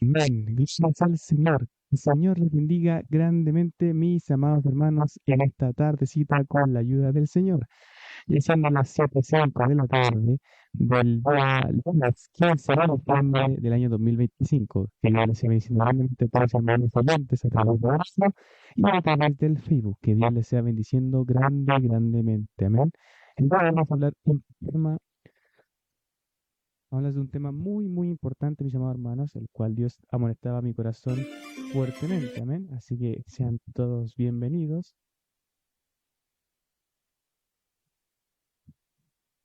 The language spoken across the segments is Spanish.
Amén. Gracias al Señor. El Señor les bendiga grandemente, mis amados hermanos, en esta tardecita con la ayuda del Señor. Y siendo las 7:05 de la tarde del día lunes 15 de noviembre del año 2025, que Dios les sea bendiciendo grandemente para los hermanos oyentes a través de WhatsApp y a través del Facebook. Que Dios les sea bendiciendo grandemente. Amén. Entonces vamos a hablar un tema. Hablas de un tema muy importante, mis amados hermanos, el cual Dios amonestaba mi corazón fuertemente, amén. Así que sean todos bienvenidos.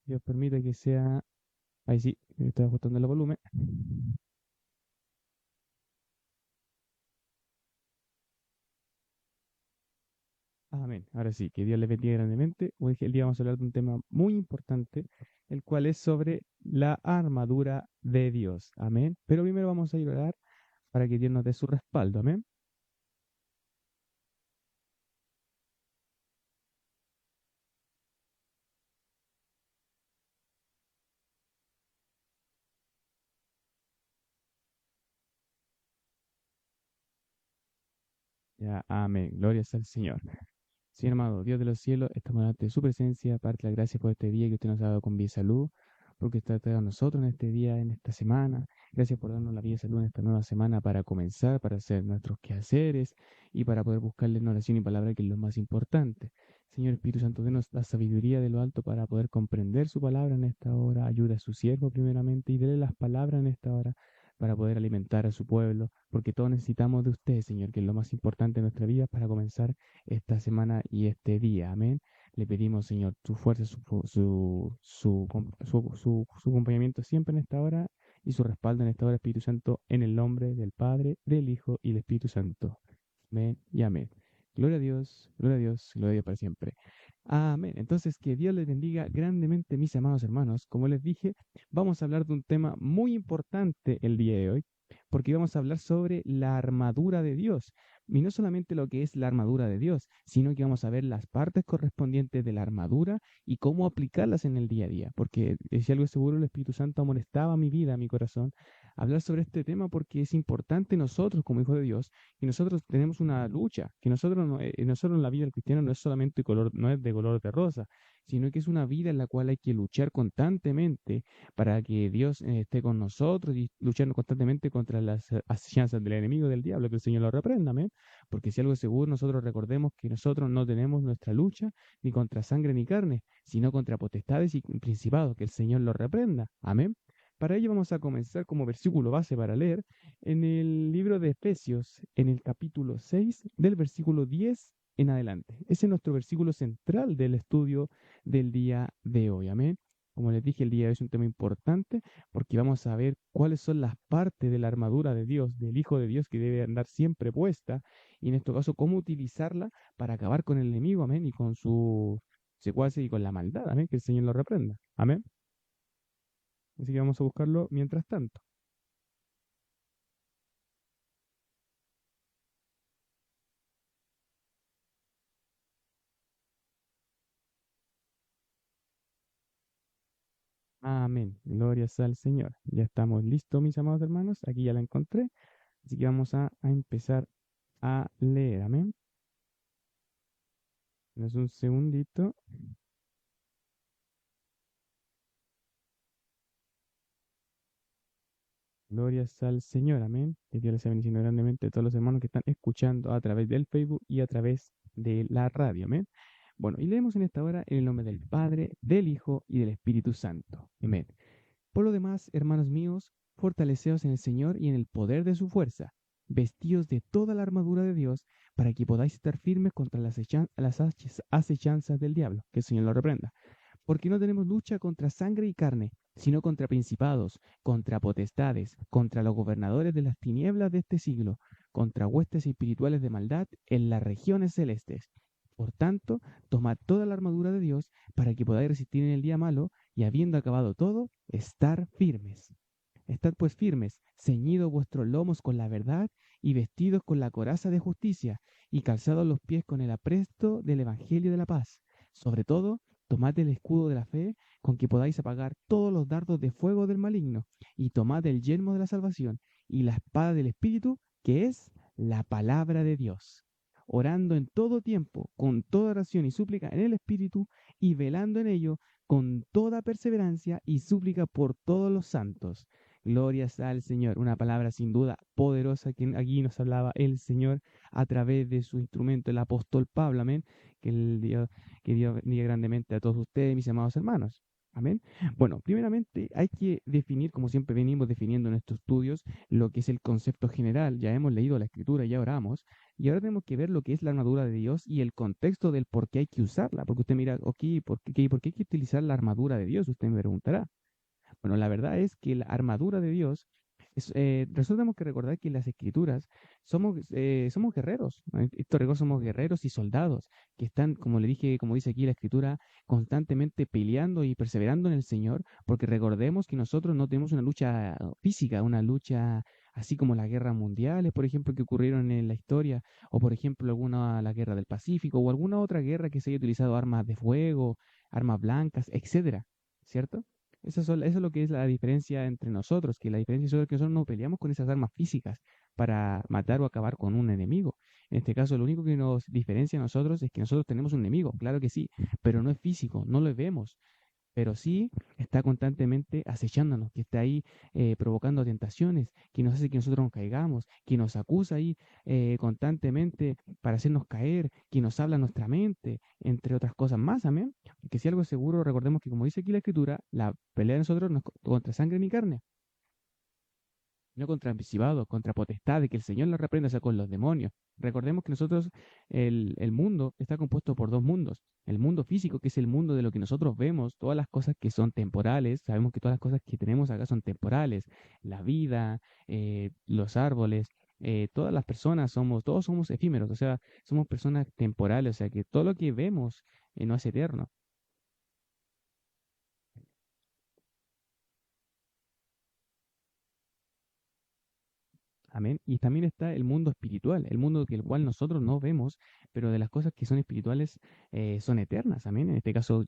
Dios permite que sea... Ahí sí, estoy ajustando el volumen. Amén. Ahora sí, que Dios les bendiga grandemente. Hoy el día vamos a hablar de un tema muy importante, el cual es sobre la armadura de Dios. Amén. Pero primero vamos a ir a orar para que Dios nos dé su respaldo. Amén. Ya, amén. Gloria sea al Señor. Señor amado, Dios de los cielos, estamos ante su presencia, parte las gracias por este día que usted nos ha dado con vida y salud, porque usted ha traído a nosotros en este día, en esta semana. Gracias por darnos la vida y salud en esta nueva semana para comenzar, para hacer nuestros quehaceres y para poder buscarle en oración y palabra, que es lo más importante. Señor Espíritu Santo, denos la sabiduría de lo alto para poder comprender su palabra en esta hora. Ayuda a su siervo primeramente y dele las palabras en esta hora para poder alimentar a su pueblo, porque todos necesitamos de usted, Señor, que es lo más importante en nuestra vida para comenzar esta semana y este día. Amén. Le pedimos, Señor, su fuerza, su acompañamiento siempre en esta hora y su respaldo en esta hora, Espíritu Santo, en el nombre del Padre, del Hijo y del Espíritu Santo. Amén y amén. Gloria a Dios, gloria a Dios, gloria a Dios para siempre. Amén. Entonces, que Dios les bendiga grandemente, mis amados hermanos. Como les dije, vamos a hablar de un tema muy importante el día de hoy, porque vamos a hablar sobre la armadura de Dios. Y no solamente lo que es la armadura de Dios, sino que vamos a ver las partes correspondientes de la armadura y cómo aplicarlas en el día a día. Porque si algo es seguro, el Espíritu Santo amonestaba mi vida, mi corazón, hablar sobre este tema, porque es importante nosotros como hijos de Dios, y nosotros tenemos una lucha, que nosotros, nosotros en la vida del cristiano no es solamente color, no es de color de rosa, sino que es una vida en la cual hay que luchar constantemente para que Dios esté con nosotros y luchando constantemente contra las asechanzas del enemigo, del diablo, que el Señor lo reprenda, amén. Porque si algo es seguro, nosotros recordemos que nosotros no tenemos nuestra lucha ni contra sangre ni carne, sino contra potestades y principados, que el Señor lo reprenda, amén. Para ello vamos a comenzar como versículo base para leer en el libro de Efesios, en el capítulo 6, del versículo 10 en adelante. Ese es nuestro versículo central del estudio del día de hoy. Amén. Como les dije, el día de hoy es un tema importante porque vamos a ver cuáles son las partes de la armadura de Dios, del Hijo de Dios, que debe andar siempre puesta, y en este caso cómo utilizarla para acabar con el enemigo, amén, y con su secuaces y con la maldad, amén, que el Señor lo reprenda, amén. Así que vamos a buscarlo mientras tanto. Amén. Gloria sea al Señor. Ya estamos listos, mis amados hermanos. Aquí ya la encontré. Así que vamos a empezar a leer. Amén. Es un segundito. Gloria sea al Señor. Amén. Que Dios les sea bendiciendo grandemente a todos los hermanos que están escuchando a través del Facebook y a través de la radio. Amén. Bueno, y leemos en esta hora en el nombre del Padre, del Hijo y del Espíritu Santo. Amén. Por lo demás, hermanos míos, fortaleceos en el Señor y en el poder de su fuerza, vestíos de toda la armadura de Dios, para que podáis estar firmes contra las acechanzas del diablo, que el Señor lo reprenda. Porque no tenemos lucha contra sangre y carne, sino contra principados, contra potestades, contra los gobernadores de las tinieblas de este siglo, contra huestes espirituales de maldad en las regiones celestes. Por tanto, tomad toda la armadura de Dios para que podáis resistir en el día malo y habiendo acabado todo, estar firmes. Estad pues firmes, ceñidos vuestros lomos con la verdad y vestidos con la coraza de justicia y calzados los pies con el apresto del Evangelio de la paz. Sobre todo, tomad el escudo de la fe con que podáis apagar todos los dardos de fuego del maligno y tomad el yelmo de la salvación y la espada del Espíritu, que es la palabra de Dios, orando en todo tiempo, con toda oración y súplica en el Espíritu, y velando en ello con toda perseverancia y súplica por todos los santos. Gloria sea al Señor. Una palabra sin duda poderosa que aquí nos hablaba el Señor a través de su instrumento, el apóstol Pablo. Amén. Que Dios bendiga grandemente a todos ustedes, mis amados hermanos. Amén. Bueno, primeramente hay que definir, como siempre venimos definiendo en estos estudios, lo que es el concepto general. Ya hemos leído la escritura, ya oramos, y ahora tenemos que ver lo que es la armadura de Dios y el contexto del por qué hay que usarla. Porque usted mira, ok, por qué hay que utilizar la armadura de Dios? Usted me preguntará. Bueno, la verdad es que la armadura de Dios, nosotros tenemos que recordar que en las escrituras somos guerreros, ¿no? Estos recuerdos somos guerreros y soldados que están, como le dije, como dice aquí la escritura, constantemente peleando y perseverando en el Señor, porque recordemos que nosotros no tenemos una lucha física, una lucha así como las guerras mundiales, por ejemplo, que ocurrieron en la historia, o por ejemplo la guerra del Pacífico, o alguna otra guerra que se haya utilizado armas de fuego, armas blancas, etcétera, ¿cierto? Eso es lo que es la diferencia entre nosotros, que la diferencia es que nosotros no peleamos con esas armas físicas para matar o acabar con un enemigo. En este caso, lo único que nos diferencia a nosotros es que nosotros tenemos un enemigo, claro que sí, pero no es físico, no lo vemos, pero sí está constantemente acechándonos, que está ahí provocando tentaciones, que nos hace que nosotros nos caigamos, que nos acusa ahí constantemente para hacernos caer, que nos habla nuestra mente, entre otras cosas más, amén. Porque si algo es seguro, recordemos que como dice aquí la Escritura, la pelea de nosotros no es contra sangre ni carne, no contra principados, contra potestades, que el Señor los reprenda, o sea, con los demonios. Recordemos que nosotros, el mundo está compuesto por dos mundos. El mundo físico, que es el mundo de lo que nosotros vemos, todas las cosas que son temporales, sabemos que todas las cosas que tenemos acá son temporales, la vida, los árboles, todas las personas todos somos efímeros, o sea, somos personas temporales, o sea, que todo lo que vemos no es eterno. Amén. Y también está el mundo espiritual, el mundo que el cual nosotros no vemos, pero de las cosas que son espirituales son eternas. Amén. En este caso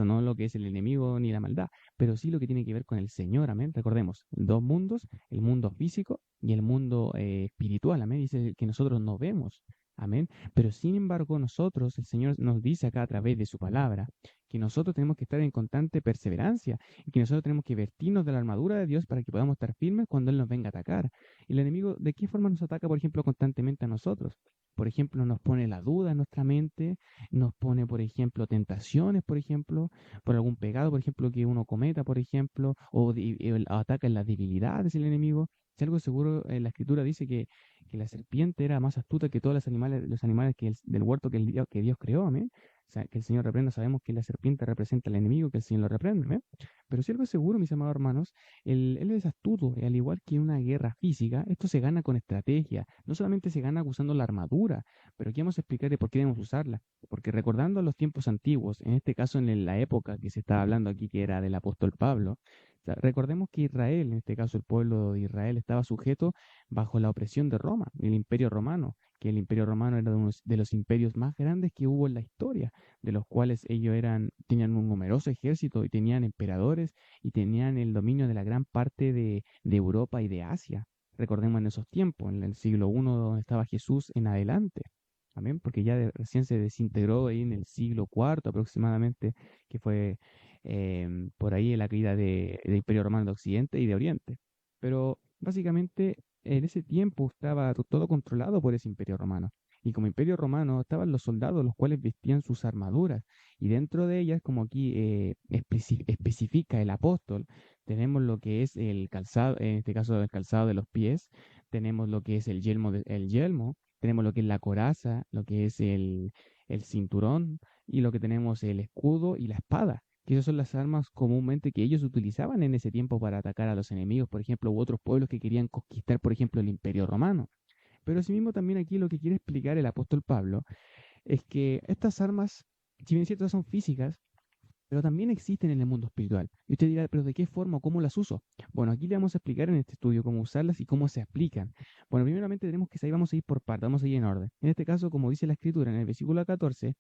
no lo que es el enemigo ni la maldad, pero sí lo que tiene que ver con el Señor. Amén. Recordemos, dos mundos, el mundo físico y el mundo espiritual. Amén. Dice que nosotros no vemos. Amén. Pero sin embargo, nosotros, el Señor nos dice acá a través de su palabra, que nosotros tenemos que estar en constante perseverancia y que nosotros tenemos que vestirnos de la armadura de Dios para que podamos estar firmes cuando Él nos venga a atacar. ¿Y el enemigo de qué forma nos ataca, por ejemplo, constantemente a nosotros? Por ejemplo, nos pone la duda en nuestra mente, nos pone, por ejemplo, tentaciones, por ejemplo, por algún pecado, por ejemplo, que uno cometa, por ejemplo, ataca en las debilidades del enemigo. Si algo seguro, la escritura dice que la serpiente era más astuta que todos los animales del huerto que Dios creó, amén. O sea, que el Señor reprenda, sabemos que la serpiente representa al enemigo, que el Señor lo reprende, amén. Pero si algo es seguro, mis amados hermanos, él es astuto, y al igual que una guerra física, esto se gana con estrategia. No solamente se gana usando la armadura, pero aquí vamos a explicar de por qué debemos usarla. Porque recordando los tiempos antiguos, en este caso en la época que se está hablando aquí, que era del apóstol Pablo, o sea, recordemos que Israel, en este caso el pueblo de Israel, estaba sujeto bajo la opresión de Roma, el imperio romano, que el imperio romano era de los imperios más grandes que hubo en la historia, de los cuales tenían un numeroso ejército y tenían emperadores y tenían el dominio de la gran parte de Europa y de Asia. Recordemos en esos tiempos, en el siglo I, donde estaba Jesús en adelante. Amén, porque ya recién se desintegró ahí en el siglo IV aproximadamente, que fue por ahí la caída del Imperio Romano de Occidente y de Oriente. Pero básicamente en ese tiempo estaba todo controlado por ese Imperio Romano. Y como Imperio Romano estaban los soldados, los cuales vestían sus armaduras. Y dentro de ellas, como aquí especifica el apóstol, tenemos lo que es el calzado, en este caso el calzado de los pies, tenemos lo que es el yelmo, tenemos lo que es la coraza, lo que es el cinturón y lo que tenemos el escudo y la espada. Que esas son las armas comúnmente que ellos utilizaban en ese tiempo para atacar a los enemigos, por ejemplo, u otros pueblos que querían conquistar, por ejemplo, el Imperio Romano. Pero asimismo también aquí lo que quiere explicar el apóstol Pablo es que estas armas, si bien es cierto, son físicas, pero también existen en el mundo espiritual. Y usted dirá, pero ¿de qué forma o cómo las uso? Bueno, aquí le vamos a explicar en este estudio cómo usarlas y cómo se aplican. Bueno, primeramente tenemos que saber, vamos a ir por partes, vamos a ir en orden. En este caso, como dice la escritura en el versículo 14,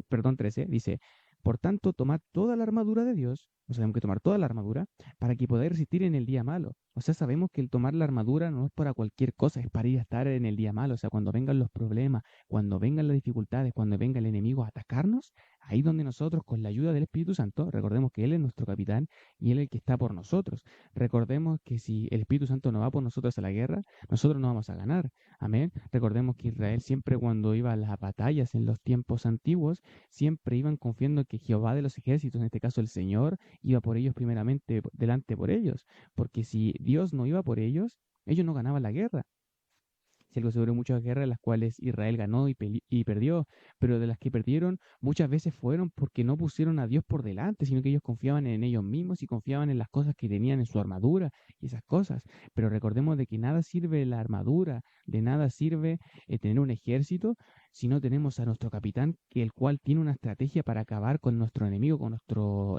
perdón, 13, dice, Por tanto, tomad toda la armadura de Dios, o sea, tenemos que tomar toda la armadura para que podáis resistir en el día malo. O sea, sabemos que el tomar la armadura no es para cualquier cosa, es para ir a estar en el día malo. O sea, cuando vengan los problemas, cuando vengan las dificultades, cuando venga el enemigo a atacarnos, ahí donde nosotros, con la ayuda del Espíritu Santo, recordemos que Él es nuestro capitán y Él es el que está por nosotros. Recordemos que si el Espíritu Santo no va por nosotros a la guerra, nosotros no vamos a ganar. Amén. Recordemos que Israel siempre cuando iba a las batallas en los tiempos antiguos, siempre iban confiando que Jehová de los ejércitos, en este caso el Señor, iba por ellos primeramente, delante por ellos. Porque si Dios no iba por ellos no ganaban la guerra. Si algo seguro, muchas guerras en las cuales Israel ganó y perdió, pero de las que perdieron muchas veces fueron porque no pusieron a Dios por delante, sino que ellos confiaban en ellos mismos y confiaban en las cosas que tenían en su armadura y esas cosas. Pero recordemos de que nada sirve la armadura, de nada sirve tener un ejército si no tenemos a nuestro capitán, que el cual tiene una estrategia para acabar con nuestro enemigo, con nuestro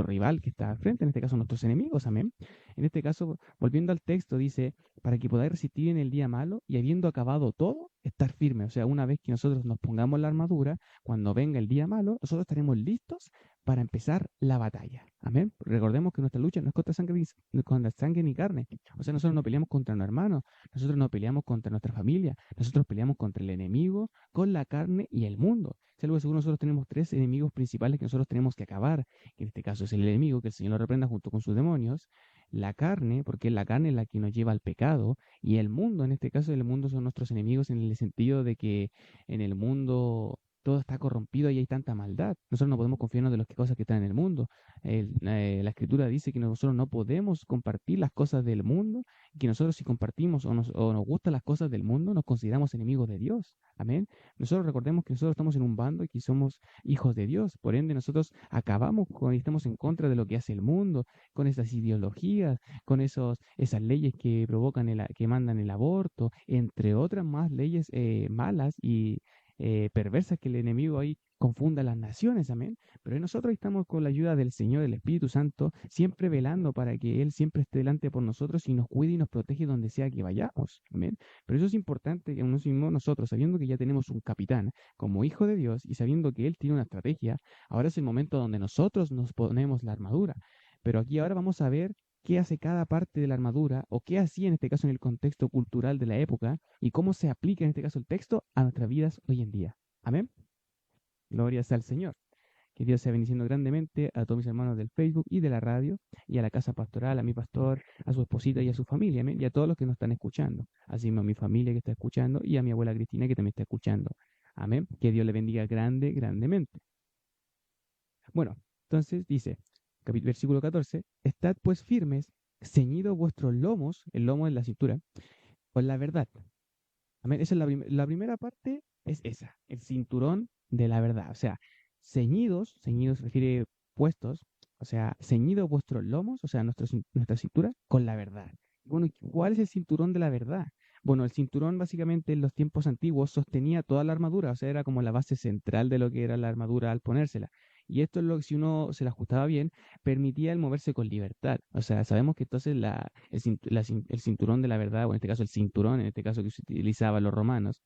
rival que está al frente, en este caso nuestros enemigos, amén. En este caso, volviendo al texto, dice para que podáis resistir en el día malo y habiendo acabado todo, estar firme. O sea, una vez que nosotros nos pongamos la armadura, cuando venga el día malo, nosotros estaremos listos para empezar la batalla. Amén. Recordemos que nuestra lucha no es contra sangre ni carne. O sea, nosotros no peleamos contra nuestros hermanos, nosotros no peleamos contra nuestra familia, nosotros peleamos contra el enemigo, con la carne y el mundo. Si algo seguro, nosotros tenemos tres enemigos principales que nosotros tenemos que acabar, que en este caso es el enemigo, que el Señor lo reprenda junto con sus demonios, la carne, porque la carne es la que nos lleva al pecado, y el mundo, en este caso el mundo son nuestros enemigos en el sentido de que en el mundo todo está corrompido y hay tanta maldad. Nosotros no podemos confiarnos de las cosas que están en el mundo. La escritura dice que nosotros no podemos compartir las cosas del mundo, que nosotros si compartimos o nos gustan las cosas del mundo, nos consideramos enemigos de Dios. Amén. Nosotros recordemos que nosotros estamos en un bando y que somos hijos de Dios. Por ende, nosotros acabamos con y estamos en contra de lo que hace el mundo, con esas ideologías, con esas leyes que provocan que mandan el aborto, entre otras más leyes malas y perversas que el enemigo ahí confunda las naciones, amén. Pero nosotros estamos con la ayuda del Señor, del Espíritu Santo, siempre velando para que Él siempre esté delante por nosotros y nos cuide y nos protege donde sea que vayamos, amén. Pero eso es importante que nosotros, sabiendo que ya tenemos un capitán como hijo de Dios y sabiendo que Él tiene una estrategia, ahora es el momento donde nosotros nos ponemos la armadura. Pero aquí ahora vamos a ver qué hace cada parte de la armadura o qué hacía en este caso en el contexto cultural de la época y cómo se aplica en este caso el texto a nuestras vidas hoy en día. Amén. Gloria sea al Señor. Que Dios sea bendiciendo grandemente a todos mis hermanos del Facebook y de la radio y a la casa pastoral, a mi pastor, a su esposita y a su familia, amén, y a todos los que nos están escuchando. Así mismo a mi familia que está escuchando y a mi abuela Cristina que también está escuchando. Amén. Que Dios le bendiga grandemente. Bueno, entonces dice, versículo 14, estad pues firmes, ceñidos vuestros lomos, el lomo en la cintura, con la verdad. Amén. Esa es la primera parte, es esa, el cinturón de la verdad. O sea, ceñidos refiere puestos, o sea, ceñidos vuestros lomos, o sea, nuestra cintura, con la verdad. Bueno, ¿cuál es el cinturón de la verdad? Bueno, el cinturón básicamente en los tiempos antiguos sostenía toda la armadura, o sea, era como la base central de lo que era la armadura al ponérsela. Y esto es lo que si uno se la ajustaba bien, permitía el moverse con libertad. O sea, sabemos que entonces el cinturón de la verdad, o en este caso el cinturón, en este caso que se utilizaba los romanos,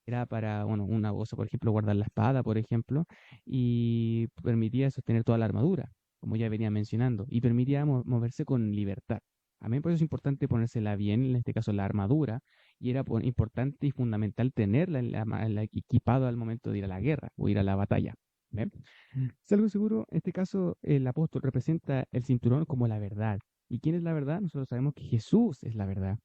era para, bueno, una cosa, por ejemplo, guardar la espada, por ejemplo, y permitía sostener toda la armadura, como ya venía mencionando, y permitía moverse con libertad. A mí por eso es importante ponérsela bien, en este caso la armadura, y era importante y fundamental tenerla equipado al momento de ir a la guerra o ir a la batalla. ¿Ve? Es algo seguro, en este caso el apóstol representa el cinturón como la verdad. ¿Y quién es la verdad? Nosotros sabemos que Jesús es la verdad.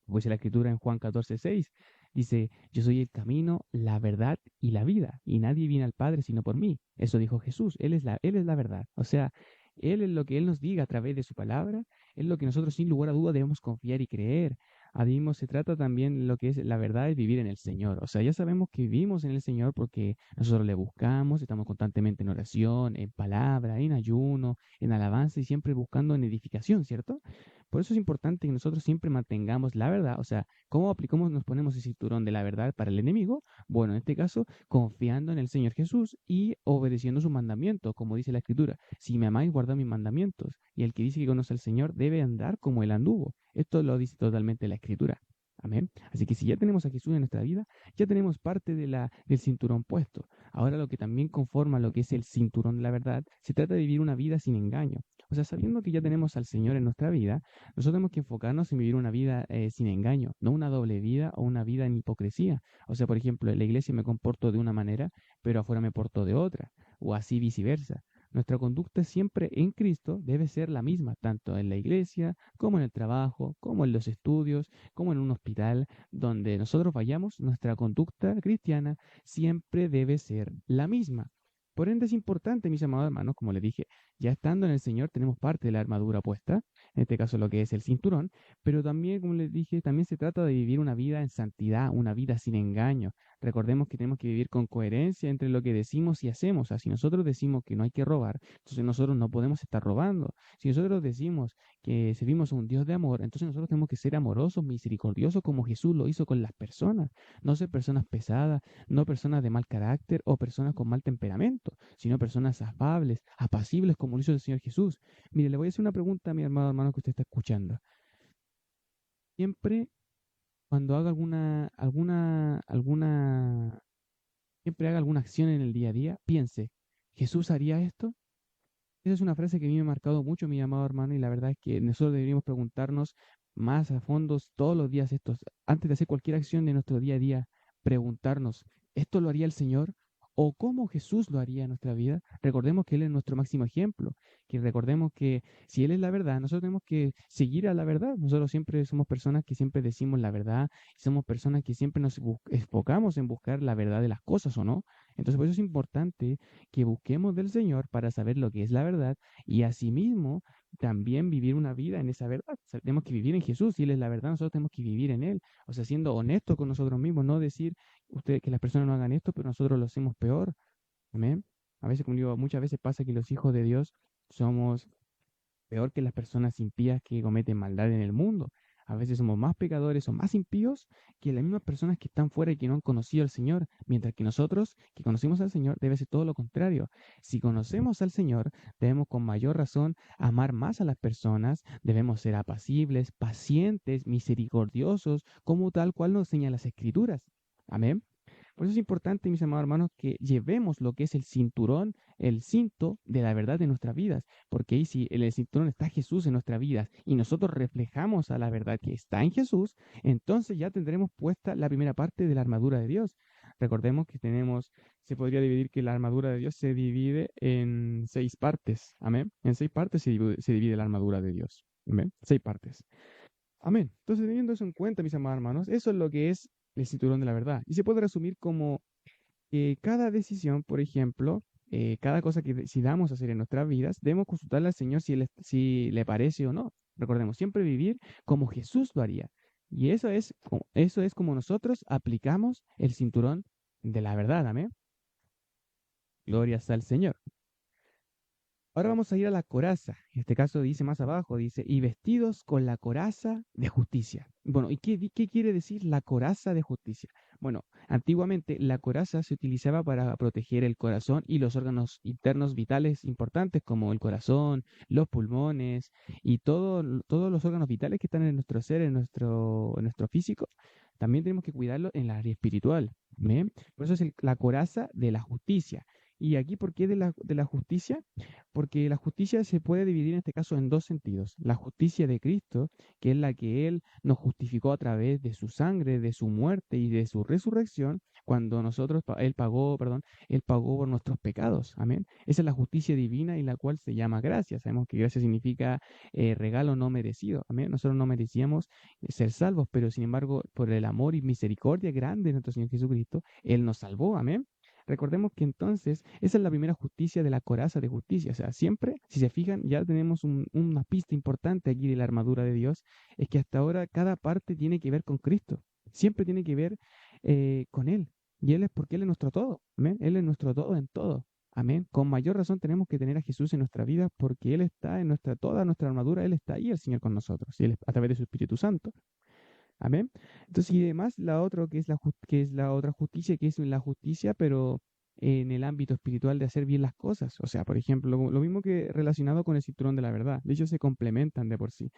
Pues la escritura en Juan 14:6 dice, yo soy el camino, la verdad y la vida, y nadie viene al Padre sino por mí. Eso dijo Jesús, Él es la verdad. O sea, Él es lo que Él nos diga a través de su palabra, es lo que nosotros sin lugar a duda debemos confiar y creer. Además, se trata también de lo que es la verdad es vivir en el Señor. O sea, ya sabemos que vivimos en el Señor porque nosotros le buscamos, estamos constantemente en oración, en palabra, en ayuno, en alabanza y siempre buscando en edificación, ¿cierto? Por eso es importante que nosotros siempre mantengamos la verdad. O sea, ¿cómo aplicamos, nos ponemos el cinturón de la verdad para el enemigo? Bueno, en este caso, confiando en el Señor Jesús y obedeciendo sus mandamientos, como dice la Escritura. Si me amáis, guardad mis mandamientos. Y el que dice que conoce al Señor debe andar como él anduvo. Esto lo dice totalmente la Escritura. Amén. Así que si ya tenemos a Jesús en nuestra vida, ya tenemos parte del cinturón puesto. Ahora lo que también conforma lo que es el cinturón de la verdad, se trata de vivir una vida sin engaño. O sea, sabiendo que ya tenemos al Señor en nuestra vida, nosotros tenemos que enfocarnos en vivir una vida sin engaño, no una doble vida o una vida en hipocresía. O sea, por ejemplo, en la iglesia me comporto de una manera, pero afuera me porto de otra, o así viceversa. Nuestra conducta siempre en Cristo debe ser la misma, tanto en la iglesia, como en el trabajo, como en los estudios, como en un hospital, donde nosotros vayamos, nuestra conducta cristiana siempre debe ser la misma. Por ende es importante, mis amados hermanos, como les dije, ya estando en el Señor tenemos parte de la armadura puesta, en este caso lo que es el cinturón, pero también, como les dije, también se trata de vivir una vida en santidad, una vida sin engaño. Recordemos que tenemos que vivir con coherencia entre lo que decimos y hacemos. O sea, si nosotros decimos que no hay que robar, entonces nosotros no podemos estar robando. Si nosotros decimos que servimos a un Dios de amor, entonces nosotros tenemos que ser amorosos, misericordiosos, como Jesús lo hizo con las personas. No ser personas pesadas, no personas de mal carácter o personas con mal temperamento, sino personas afables, apacibles, como lo hizo el Señor Jesús. Mire, le voy a hacer una pregunta a mi amado hermano que usted está escuchando. Siempre cuando haga siempre haga alguna acción en el día a día, piense, ¿Jesús haría esto? Esa es una frase que a mí me ha marcado mucho, mi amado hermano, y la verdad es que nosotros deberíamos preguntarnos más a fondo todos los días antes de hacer cualquier acción de nuestro día a día, preguntarnos, ¿esto lo haría el Señor? ¿O cómo Jesús lo haría en nuestra vida? Recordemos que Él es nuestro máximo ejemplo, que recordemos que si Él es la verdad, nosotros tenemos que seguir a la verdad. Nosotros siempre somos personas que siempre decimos la verdad, y somos personas que siempre nos enfocamos en buscar la verdad de las cosas, ¿o no? Entonces, por eso es importante que busquemos del Señor para saber lo que es la verdad y asimismo también vivir una vida en esa verdad. O sea, tenemos que vivir en Jesús, y Él es la verdad, nosotros tenemos que vivir en Él. O sea, siendo honestos con nosotros mismos, no decir que las personas no hagan esto, pero nosotros lo hacemos peor. Amén. A veces, como digo, muchas veces pasa que los hijos de Dios somos peor que las personas impías que cometen maldad en el mundo. A veces somos más pecadores o más impíos que las mismas personas que están fuera y que no han conocido al Señor, mientras que nosotros, que conocimos al Señor, debe ser todo lo contrario. Si conocemos al Señor, debemos con mayor razón amar más a las personas, debemos ser apacibles, pacientes, misericordiosos, como tal cual nos enseñan las Escrituras. Amén. Por eso es importante, mis amados hermanos, que llevemos lo que es el cinturón, el cinto de la verdad de nuestras vidas, porque ahí si en el cinturón está Jesús en nuestras vidas y nosotros reflejamos a la verdad que está en Jesús, entonces ya tendremos puesta la primera parte de la armadura de Dios. Recordemos que se podría dividir que la armadura de Dios se divide en 6 partes. Amén. En 6 partes se divide la armadura de Dios. Amén. 6 partes. Amén. Entonces, teniendo eso en cuenta, mis amados hermanos, eso es lo que es el cinturón de la verdad. Y se puede resumir como que cada decisión, por ejemplo, cada cosa que decidamos hacer en nuestras vidas, debemos consultarle al Señor si le parece o no. Recordemos, siempre vivir como Jesús lo haría. Y eso es como nosotros aplicamos el cinturón de la verdad. Amén. Gloria al Señor. Ahora vamos a ir a la coraza. En este caso dice más abajo, dice, y vestidos con la coraza de justicia. Bueno, ¿y qué quiere decir la coraza de justicia? Bueno, antiguamente la coraza se utilizaba para proteger el corazón y los órganos internos vitales importantes como el corazón, los pulmones y todos los órganos vitales que están en nuestro ser, en nuestro físico. También tenemos que cuidarlo en la área espiritual. ¿Ven? Por eso es la coraza de la justicia. ¿Y aquí por qué de la justicia? Porque la justicia se puede dividir en este caso en dos sentidos. La justicia de Cristo, que es la que Él nos justificó a través de su sangre, de su muerte y de su resurrección, cuando Él pagó por nuestros pecados. Amén. Esa es la justicia divina y la cual se llama gracia. Sabemos que gracia significa regalo no merecido. Amén. Nosotros no merecíamos ser salvos, pero sin embargo, por el amor y misericordia grande de nuestro Señor Jesucristo, Él nos salvó. Amén. Recordemos que entonces esa es la primera justicia de la coraza de justicia. O sea, siempre, si se fijan, ya tenemos una pista importante aquí de la armadura de Dios, es que hasta ahora cada parte tiene que ver con Cristo. Siempre tiene que ver con Él. Y Él es porque Él es nuestro todo. Amén. Él es nuestro todo en todo. Amén. Con mayor razón tenemos que tener a Jesús en nuestra vida porque Él está en toda nuestra armadura, Él está ahí, el Señor con nosotros, y Él a través de su Espíritu Santo. Amén. Entonces, y además la otra que es la otra justicia, que es la justicia, pero en el ámbito espiritual de hacer bien las cosas. O sea, por ejemplo, lo mismo que relacionado con el cinturón de la verdad. De hecho, se complementan de por sí.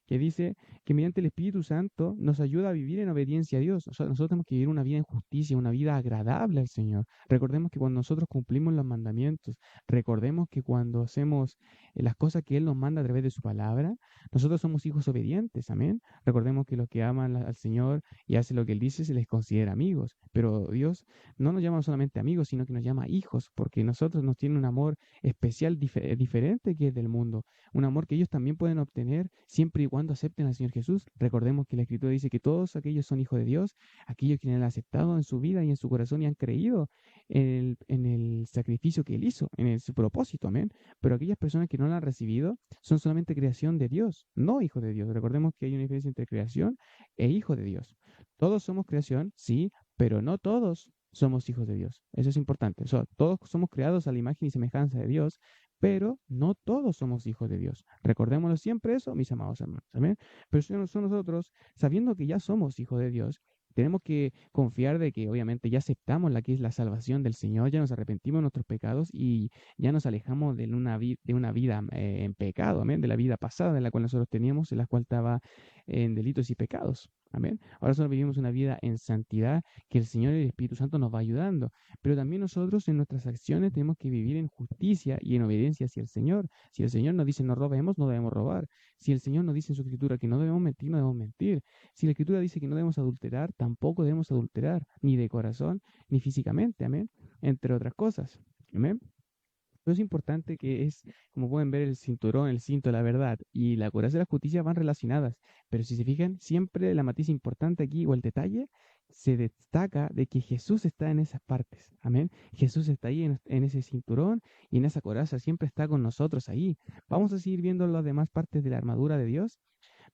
que dice que mediante el Espíritu Santo nos ayuda a vivir en obediencia a Dios. O sea, nosotros tenemos que vivir una vida en justicia, una vida agradable al Señor. Recordemos que cuando nosotros cumplimos los mandamientos, recordemos que cuando hacemos las cosas que Él nos manda a través de su palabra, nosotros somos hijos obedientes, amén. Recordemos que los que aman al Señor y hacen lo que Él dice se les considera amigos, pero Dios no nos llama solamente amigos, sino que nos llama hijos, porque nosotros nos tiene un amor especial, diferente que es del mundo, un amor que ellos también pueden obtener siempre y cuando acepten al Señor Jesús. Recordemos que la Escritura dice que todos aquellos son hijos de Dios, aquellos que han aceptado en su vida y en su corazón y han creído en el sacrificio que Él hizo, su propósito, amén. Pero aquellas personas que no lo han recibido son solamente creación de Dios, no hijos de Dios. Recordemos que hay una diferencia entre creación e hijo de Dios. Todos somos creación, sí, pero no todos somos hijos de Dios. Eso es importante. O sea, todos somos creados a la imagen y semejanza de Dios, pero no todos somos hijos de Dios. Recordémoslo siempre eso, mis amados hermanos. Amén. Pero si nosotros, sabiendo que ya somos hijos de Dios, tenemos que confiar de que obviamente ya aceptamos la que es la salvación del Señor, ya nos arrepentimos de nuestros pecados y ya nos alejamos de una vida en pecado, amén, de la vida pasada de la cual nosotros teníamos, en la cual estaba en delitos y pecados. Amén. Ahora nosotros vivimos una vida en santidad que el Señor y el Espíritu Santo nos va ayudando. Pero también nosotros en nuestras acciones tenemos que vivir en justicia y en obediencia hacia el Señor. Si el Señor nos dice no robemos, no debemos robar. Si el Señor nos dice en su Escritura que no debemos mentir, no debemos mentir. Si la Escritura dice que no debemos adulterar, tampoco debemos adulterar, ni de corazón, ni físicamente. Amén. Entre otras cosas. Amén. Pero es importante que es, como pueden ver, el cinturón, el cinto, la verdad y la coraza de la justicia van relacionadas. Pero si se fijan, siempre la matiz importante aquí o el detalle se destaca de que Jesús está en esas partes. Amén. Jesús está ahí en ese cinturón y en esa coraza, siempre está con nosotros ahí. Vamos a seguir viendo las demás partes de la armadura de Dios.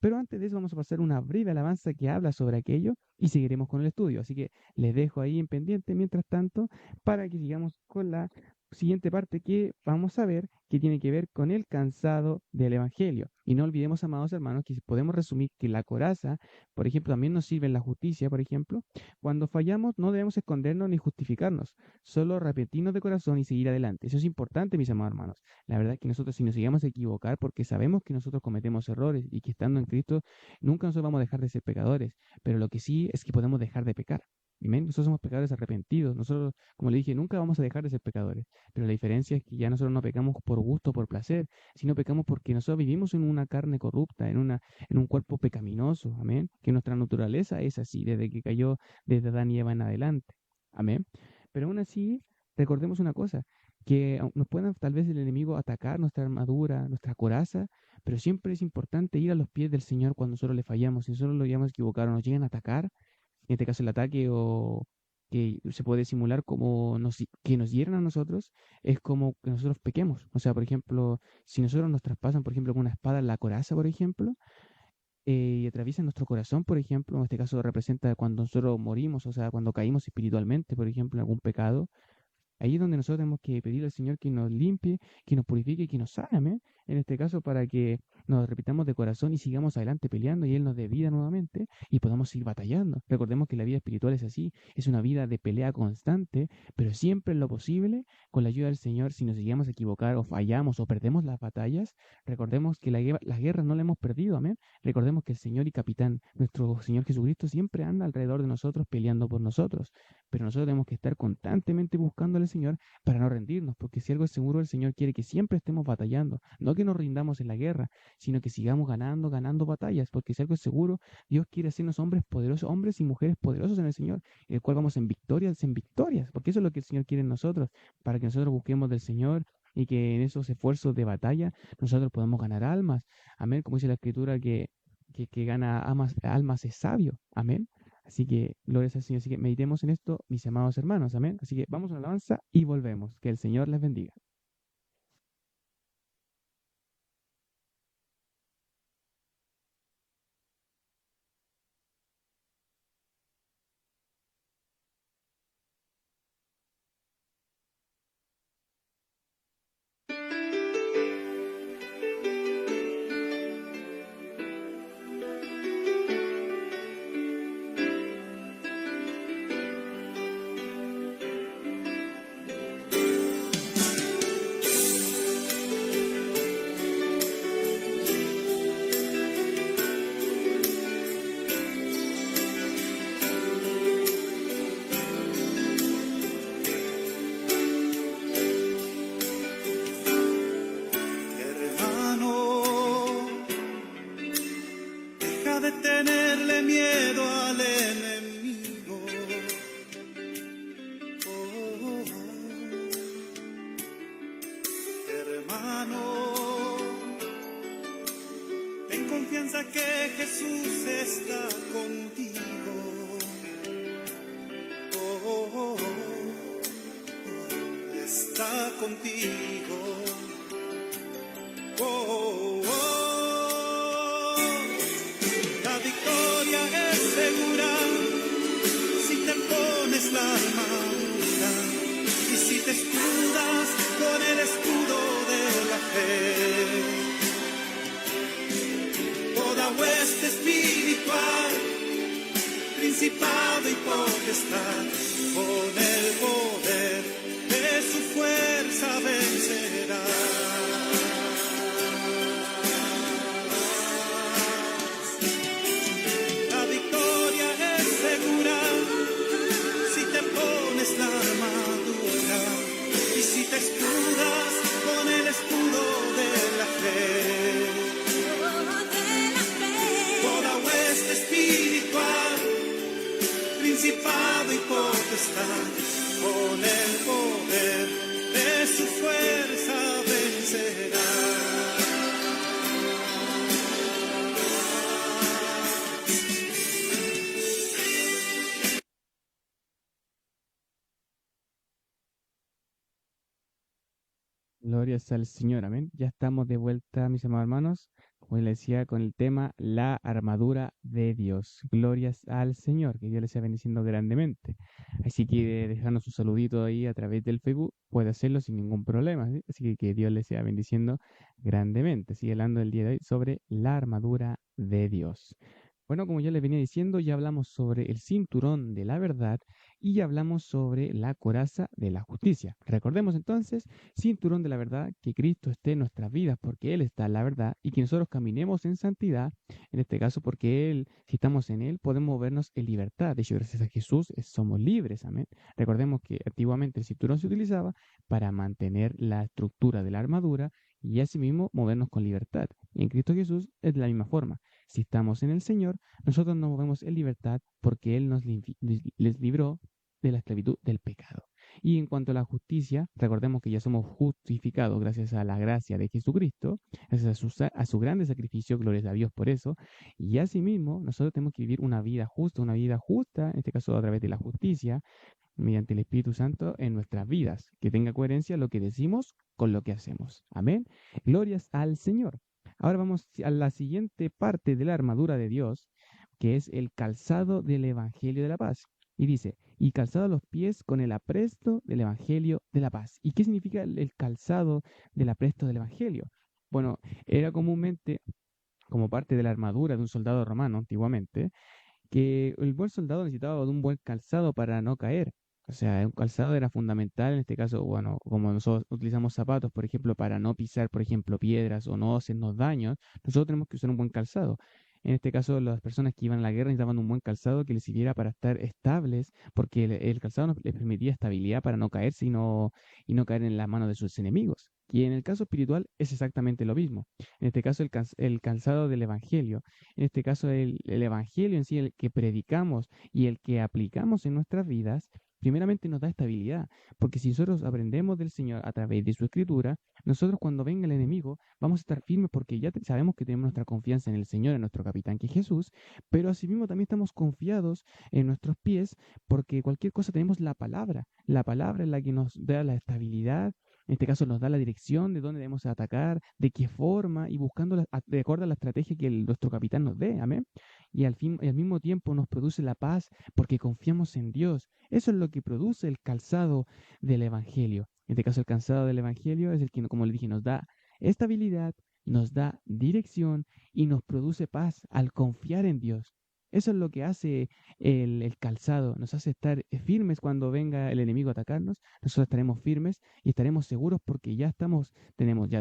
Pero antes de eso vamos a pasar una breve alabanza que habla sobre aquello y seguiremos con el estudio. Así que les dejo ahí en pendiente mientras tanto para que sigamos con la siguiente parte que vamos a ver que tiene que ver con el cansado del Evangelio. Y no olvidemos, amados hermanos, que podemos resumir que la coraza, por ejemplo, también nos sirve en la justicia, por ejemplo. Cuando fallamos no debemos escondernos ni justificarnos, solo arrepentirnos de corazón y seguir adelante. Eso es importante, mis amados hermanos. La verdad es que nosotros si nos llegamos a equivocar, porque sabemos que nosotros cometemos errores y que estando en Cristo nunca nosotros vamos a dejar de ser pecadores, pero lo que sí es que podemos dejar de pecar. Amén. Nosotros somos pecadores arrepentidos. Nosotros, como le dije, nunca vamos a dejar de ser pecadores. Pero la diferencia es que ya nosotros no pecamos por gusto, por placer, sino pecamos porque nosotros vivimos en una carne corrupta, en un cuerpo pecaminoso. Amén. Que nuestra naturaleza es así, desde que cayó desde Adán y Eva en adelante. Amén. Pero aún así, recordemos una cosa, que nos pueda tal vez el enemigo atacar nuestra armadura, nuestra coraza, pero siempre es importante ir a los pies del Señor cuando nosotros le fallamos. Si nosotros lo llegamos a equivocar o nos llegan a atacar, en este caso el ataque o que se puede simular como que nos hieran a nosotros, es como que nosotros pequemos. O sea, por ejemplo, si nosotros nos traspasan, por ejemplo, con una espada en la coraza, por ejemplo, y atraviesan nuestro corazón, por ejemplo, en este caso representa cuando nosotros morimos, o sea, cuando caímos espiritualmente, por ejemplo, en algún pecado, ahí es donde nosotros tenemos que pedir al Señor que nos limpie, que nos purifique, que nos sane, amén. En este caso, para que nos repitamos de corazón y sigamos adelante peleando y Él nos dé vida nuevamente y podamos seguir batallando. Recordemos que la vida espiritual es así, es una vida de pelea constante, pero siempre en lo posible, con la ayuda del Señor, si nos llegamos a equivocar o fallamos o perdemos las batallas, recordemos que la guerra no la hemos perdido, amén. Recordemos que el Señor y Capitán, nuestro Señor Jesucristo, siempre anda alrededor de nosotros peleando por nosotros, pero nosotros tenemos que estar constantemente buscando al Señor para no rendirnos, porque si algo es seguro, el Señor quiere que siempre estemos batallando, no que nos rindamos en la guerra, sino que sigamos ganando batallas, porque si algo es seguro, Dios quiere hacernos hombres poderosos, hombres y mujeres poderosos en el Señor, en el cual vamos en victorias, porque eso es lo que el Señor quiere en nosotros, para que nosotros busquemos del Señor y que en esos esfuerzos de batalla nosotros podamos ganar almas. Amén, como dice la Escritura, que gana almas es sabio. Amén. Así que, gloria al Señor. Así que meditemos en esto, mis amados hermanos. Amén. Así que vamos a la alabanza y volvemos. Que el Señor les bendiga. de tenerle miedo al enemigo. Oh, hermano, ten confianza que Jesús está contigo. Oh, está contigo. Oh, la victoria es segura si te pones la armadura y si te escudas con el escudo de la fe. Toda hueste espiritual, principado y potestad, con el poder de su fuerza vencerá. La victoria es segura si te pones la armadura y si te escudas con el escudo de la fe. Toda hueste espiritual, principado y potestad, con el poder de su fuerza vencerá. Glorias al Señor, amén. Ya estamos de vuelta, mis amados hermanos, como les decía, con el tema la armadura de Dios. Glorias al Señor, que Dios les sea bendiciendo grandemente. Así que dejarnos un saludito ahí a través del Facebook, puede hacerlo sin ningún problema, ¿sí? Así que Dios les sea bendiciendo grandemente. Sigue hablando el día de hoy sobre la armadura de Dios. Bueno, como ya les venía diciendo, ya hablamos sobre el cinturón de la verdad y ya hablamos sobre la coraza de la justicia. Recordemos entonces, cinturón de la verdad, que Cristo esté en nuestras vidas porque Él está en la verdad y que nosotros caminemos en santidad, en este caso porque Él, si estamos en Él, podemos movernos en libertad. De hecho, gracias a Jesús somos libres, amén. Recordemos que antiguamente el cinturón se utilizaba para mantener la estructura de la armadura y asimismo movernos con libertad. Y en Cristo Jesús es de la misma forma. Si estamos en el Señor, nosotros nos movemos en libertad porque Él nos les libró de la esclavitud del pecado. Y en cuanto a la justicia, recordemos que ya somos justificados gracias a la gracia de Jesucristo, gracias a su grande sacrificio, gloria a Dios por eso. Y asimismo, nosotros tenemos que vivir una vida justa, en este caso a través de la justicia, mediante el Espíritu Santo en nuestras vidas, que tenga coherencia lo que decimos con lo que hacemos. Amén. Glorias al Señor. Ahora vamos a la siguiente parte de la armadura de Dios, que es el calzado del Evangelio de la Paz. Y dice, y calzado los pies con el apresto del Evangelio de la Paz. ¿Y qué significa el calzado del apresto del Evangelio? Bueno, era comúnmente como parte de la armadura de un soldado romano antiguamente, que el buen soldado necesitaba de un buen calzado para no caer. O sea, un calzado era fundamental en este caso, bueno, como nosotros utilizamos zapatos, por ejemplo, para no pisar, por ejemplo, piedras o no hacernos daños, nosotros tenemos que usar un buen calzado. En este caso, las personas que iban a la guerra necesitaban un buen calzado que les sirviera para estar estables, porque el calzado les permitía estabilidad para no caerse y no caer en las manos de sus enemigos. Y en el caso espiritual es exactamente lo mismo. En este caso, el calzado del Evangelio. En este caso, el Evangelio en sí, el que predicamos y el que aplicamos en nuestras vidas, primeramente nos da estabilidad, porque si nosotros aprendemos del Señor a través de su escritura, nosotros cuando venga el enemigo vamos a estar firmes porque ya sabemos que tenemos nuestra confianza en el Señor, en nuestro capitán que es Jesús, pero asimismo también estamos confiados en nuestros pies porque cualquier cosa tenemos la palabra es la que nos da la estabilidad. En este caso nos da la dirección de dónde debemos atacar, de qué forma y buscando de acuerdo a la estrategia que nuestro capitán nos dé, amén. Y al mismo tiempo nos produce la paz porque confiamos en Dios. Eso es lo que produce el calzado del Evangelio. En este caso el calzado del Evangelio es el que, como le dije, nos da estabilidad, nos da dirección y nos produce paz al confiar en Dios. Eso es lo que hace el calzado, nos hace estar firmes cuando venga el enemigo a atacarnos, nosotros estaremos firmes y estaremos seguros porque ya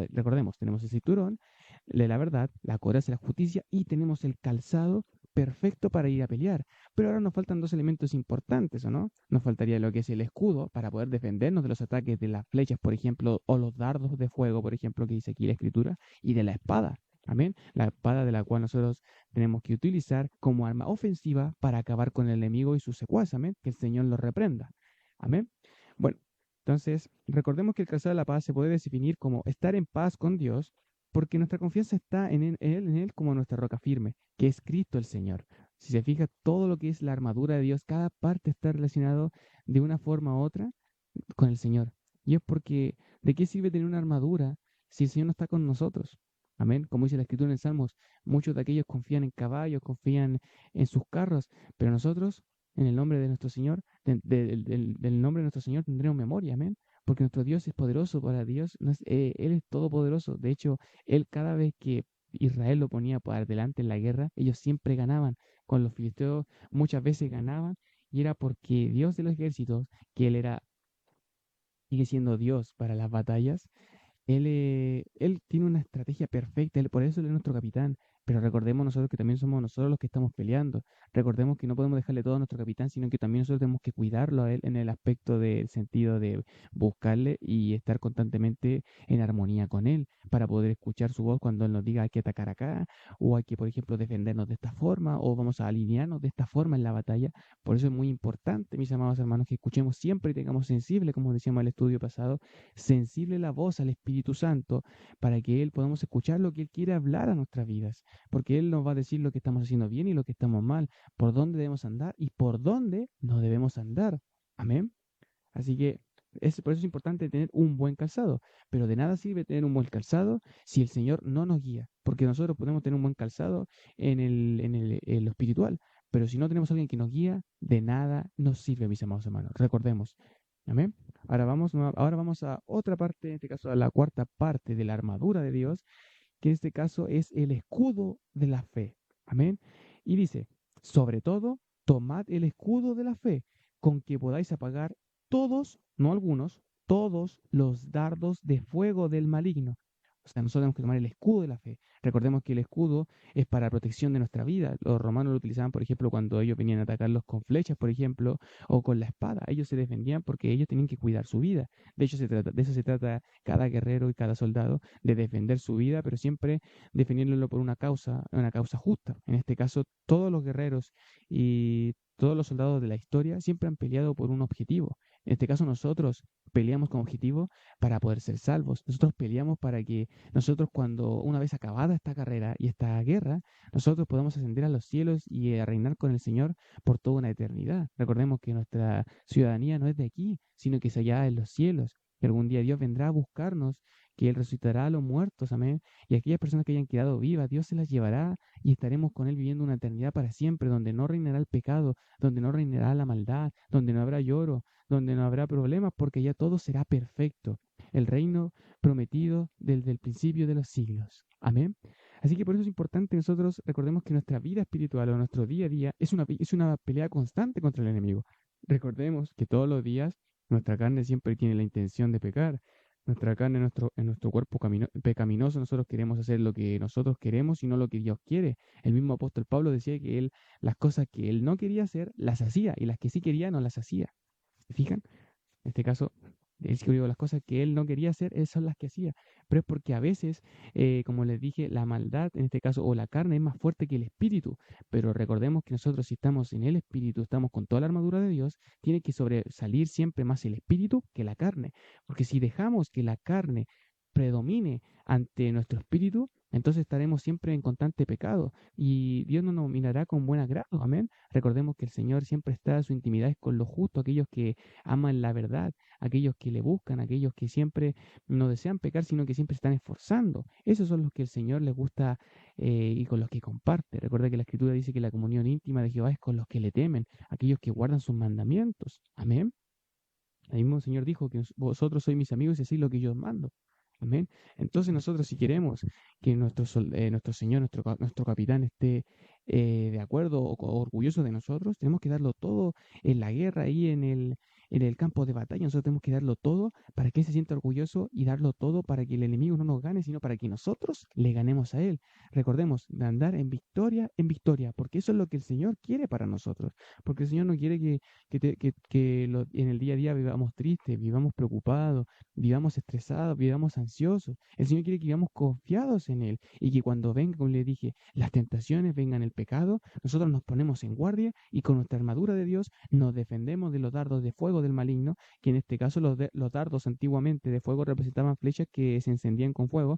recordemos, tenemos el cinturón de la verdad, la coraza de la justicia y tenemos el calzado perfecto para ir a pelear. Pero ahora nos faltan dos elementos importantes, ¿o no? Nos faltaría lo que es el escudo para poder defendernos de los ataques de las flechas, por ejemplo, o los dardos de fuego, por ejemplo, que dice aquí la escritura, y de la espada. Amén. La espada de la cual nosotros tenemos que utilizar como arma ofensiva para acabar con el enemigo y sus secuaces. Amén. Que el Señor los reprenda. Amén. Bueno, entonces recordemos que el calzado de la paz se puede definir como estar en paz con Dios, porque nuestra confianza está en él como nuestra roca firme, que es Cristo el Señor. Si se fija, todo lo que es la armadura de Dios, cada parte está relacionado de una forma u otra con el Señor. Y es porque, ¿de qué sirve tener una armadura si el Señor no está con nosotros? Amén. Como dice la Escritura en el Salmos, muchos de aquellos confían en caballos, confían en sus carros, pero nosotros, en el nombre de nuestro Señor, del nombre de nuestro Señor tendremos memoria, amén. Porque nuestro Dios es poderoso para Dios, no es, Él es todopoderoso. De hecho, Él cada vez que Israel lo ponía por delante en la guerra, ellos siempre ganaban. Con los filisteos muchas veces ganaban, y era porque Dios de los ejércitos, que Él era, sigue siendo Dios para las batallas, él tiene una estrategia perfecta, por eso él es nuestro capitán. Pero recordemos nosotros que también somos nosotros los que estamos peleando. Recordemos que no podemos dejarle todo a nuestro capitán, sino que también nosotros tenemos que cuidarlo a él en el aspecto del sentido de buscarle y estar constantemente en armonía con él para poder escuchar su voz cuando él nos diga hay que atacar acá, o hay que, por ejemplo, defendernos de esta forma, o vamos a alinearnos de esta forma en la batalla. Por eso es muy importante, mis amados hermanos, que escuchemos siempre y tengamos sensible, como decíamos en el estudio pasado, sensible la voz al Espíritu Santo para que Él podamos escuchar lo que Él quiere hablar a nuestras vidas, porque Él nos va a decir lo que estamos haciendo bien y lo que estamos mal, por dónde debemos andar y por dónde no debemos andar. Amén. Así que por eso es importante tener un buen calzado, pero de nada sirve tener un buen calzado si el Señor no nos guía, porque nosotros podemos tener un buen calzado en lo espiritual, pero si no tenemos a alguien que nos guía, de nada nos sirve, mis amados hermanos. Recordemos. Amén. Ahora vamos a otra parte, en este caso a la cuarta parte de la armadura de Dios, que en este caso es el escudo de la fe. Amén. Y dice, sobre todo, tomad el escudo de la fe, con que podáis apagar todos, no algunos, todos los dardos de fuego del maligno. O sea, nosotros tenemos que tomar el escudo de la fe. Recordemos que el escudo es para protección de nuestra vida. Los romanos lo utilizaban, por ejemplo, cuando ellos venían a atacarlos con flechas, por ejemplo, o con la espada. Ellos se defendían porque ellos tenían que cuidar su vida. De hecho, de eso se trata cada guerrero y cada soldado, de defender su vida, pero siempre defendiéndolo por una causa justa. En este caso, todos los guerreros y todos los soldados de la historia siempre han peleado por un objetivo. En este caso, nosotros peleamos con objetivo para poder ser salvos. Nosotros peleamos para que nosotros, cuando una vez acabada esta carrera y esta guerra, nosotros podamos ascender a los cielos y a reinar con el Señor por toda una eternidad. Recordemos que nuestra ciudadanía no es de aquí, sino que es allá en los cielos. Que algún día Dios vendrá a buscarnos, que Él resucitará a los muertos, amén. Y aquellas personas que hayan quedado vivas, Dios se las llevará y estaremos con Él viviendo una eternidad para siempre, donde no reinará el pecado, donde no reinará la maldad, donde no habrá lloro, donde no habrá problemas, porque ya todo será perfecto. El reino prometido desde el principio de los siglos. Amén. Así que por eso es importante que nosotros recordemos que nuestra vida espiritual o nuestro día a día es una pelea constante contra el enemigo. Recordemos que todos los días nuestra carne siempre tiene la intención de pecar. Nuestra carne, en nuestro cuerpo pecaminoso, nosotros queremos hacer lo que nosotros queremos y no lo que Dios quiere. El mismo apóstol Pablo decía que él, las cosas que él no quería hacer, las hacía, y las que sí quería, no las hacía. ¿Se fijan? En este caso, él escribió las cosas que él no quería hacer, esas son las que hacía. Pero es porque a veces, como les dije, la maldad, en este caso, o la carne es más fuerte que el espíritu. Pero recordemos que nosotros, si estamos en el espíritu, estamos con toda la armadura de Dios, tiene que sobresalir siempre más el espíritu que la carne. Porque si dejamos que la carne predomine ante nuestro espíritu, entonces estaremos siempre en constante pecado y Dios no nos mirará con buen agrado. Amén. Recordemos que el Señor siempre está en su intimidad con los justos, aquellos que aman la verdad, aquellos que le buscan, aquellos que siempre no desean pecar, sino que siempre están esforzando. Esos son los que el Señor les gusta y con los que comparte. Recuerda que la Escritura dice que la comunión íntima de Jehová es con los que le temen, aquellos que guardan sus mandamientos. Amén. El mismo Señor dijo que vosotros sois mis amigos y así lo que yo os mando. Amén. Entonces nosotros, si queremos que nuestro Señor, nuestro capitán esté de acuerdo o orgulloso de nosotros, tenemos que darlo todo en la guerra y en el campo de batalla. Nosotros tenemos que darlo todo para que Él se sienta orgulloso y darlo todo para que el enemigo no nos gane, sino para que nosotros le ganemos a Él. Recordemos, de andar en victoria, porque eso es lo que el Señor quiere para nosotros. Porque el Señor no quiere que en el día a día vivamos tristes, vivamos preocupados, vivamos estresados, vivamos ansiosos. El Señor quiere que vivamos confiados en Él y que cuando venga, como le dije, las tentaciones, vengan el pecado, nosotros nos ponemos en guardia y con nuestra armadura de Dios nos defendemos de los dardos de fuego del maligno, que en este caso los dardos antiguamente de fuego representaban flechas que se encendían con fuego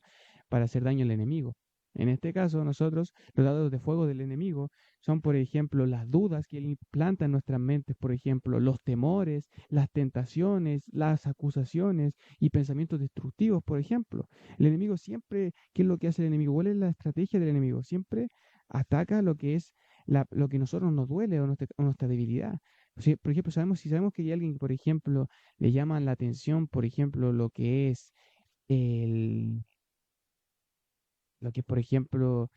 para hacer daño al enemigo. En este caso, nosotros, los dardos de fuego del enemigo son, por ejemplo, las dudas que él implanta en nuestras mentes, por ejemplo, los temores, las tentaciones, las acusaciones y pensamientos destructivos, por ejemplo. El enemigo siempre, ¿qué es lo que hace el enemigo? ¿Cuál es la estrategia del enemigo? Siempre ataca lo que es lo que a nosotros nos duele o nuestra debilidad. Por ejemplo, si sabemos que hay alguien que, por ejemplo, le llama la atención, por ejemplo, el, lo que es, por ejemplo,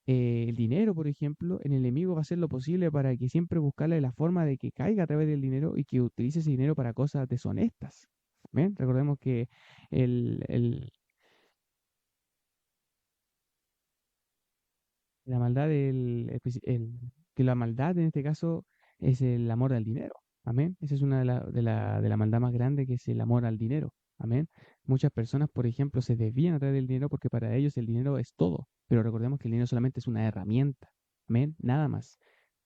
el dinero, por ejemplo, el enemigo va a hacer lo posible para que siempre buscarle la forma de que caiga a través del dinero y que utilice ese dinero para cosas deshonestas. ¿Ven? Recordemos que el, el- la maldad que la maldad en este caso es el amor al dinero. Amén. Esa es una de la maldad más grande, que es el amor al dinero. Amén. Muchas personas, por ejemplo, se desvían a través del dinero porque para ellos el dinero es todo. Pero recordemos que el dinero solamente es una herramienta. Amén. Nada más.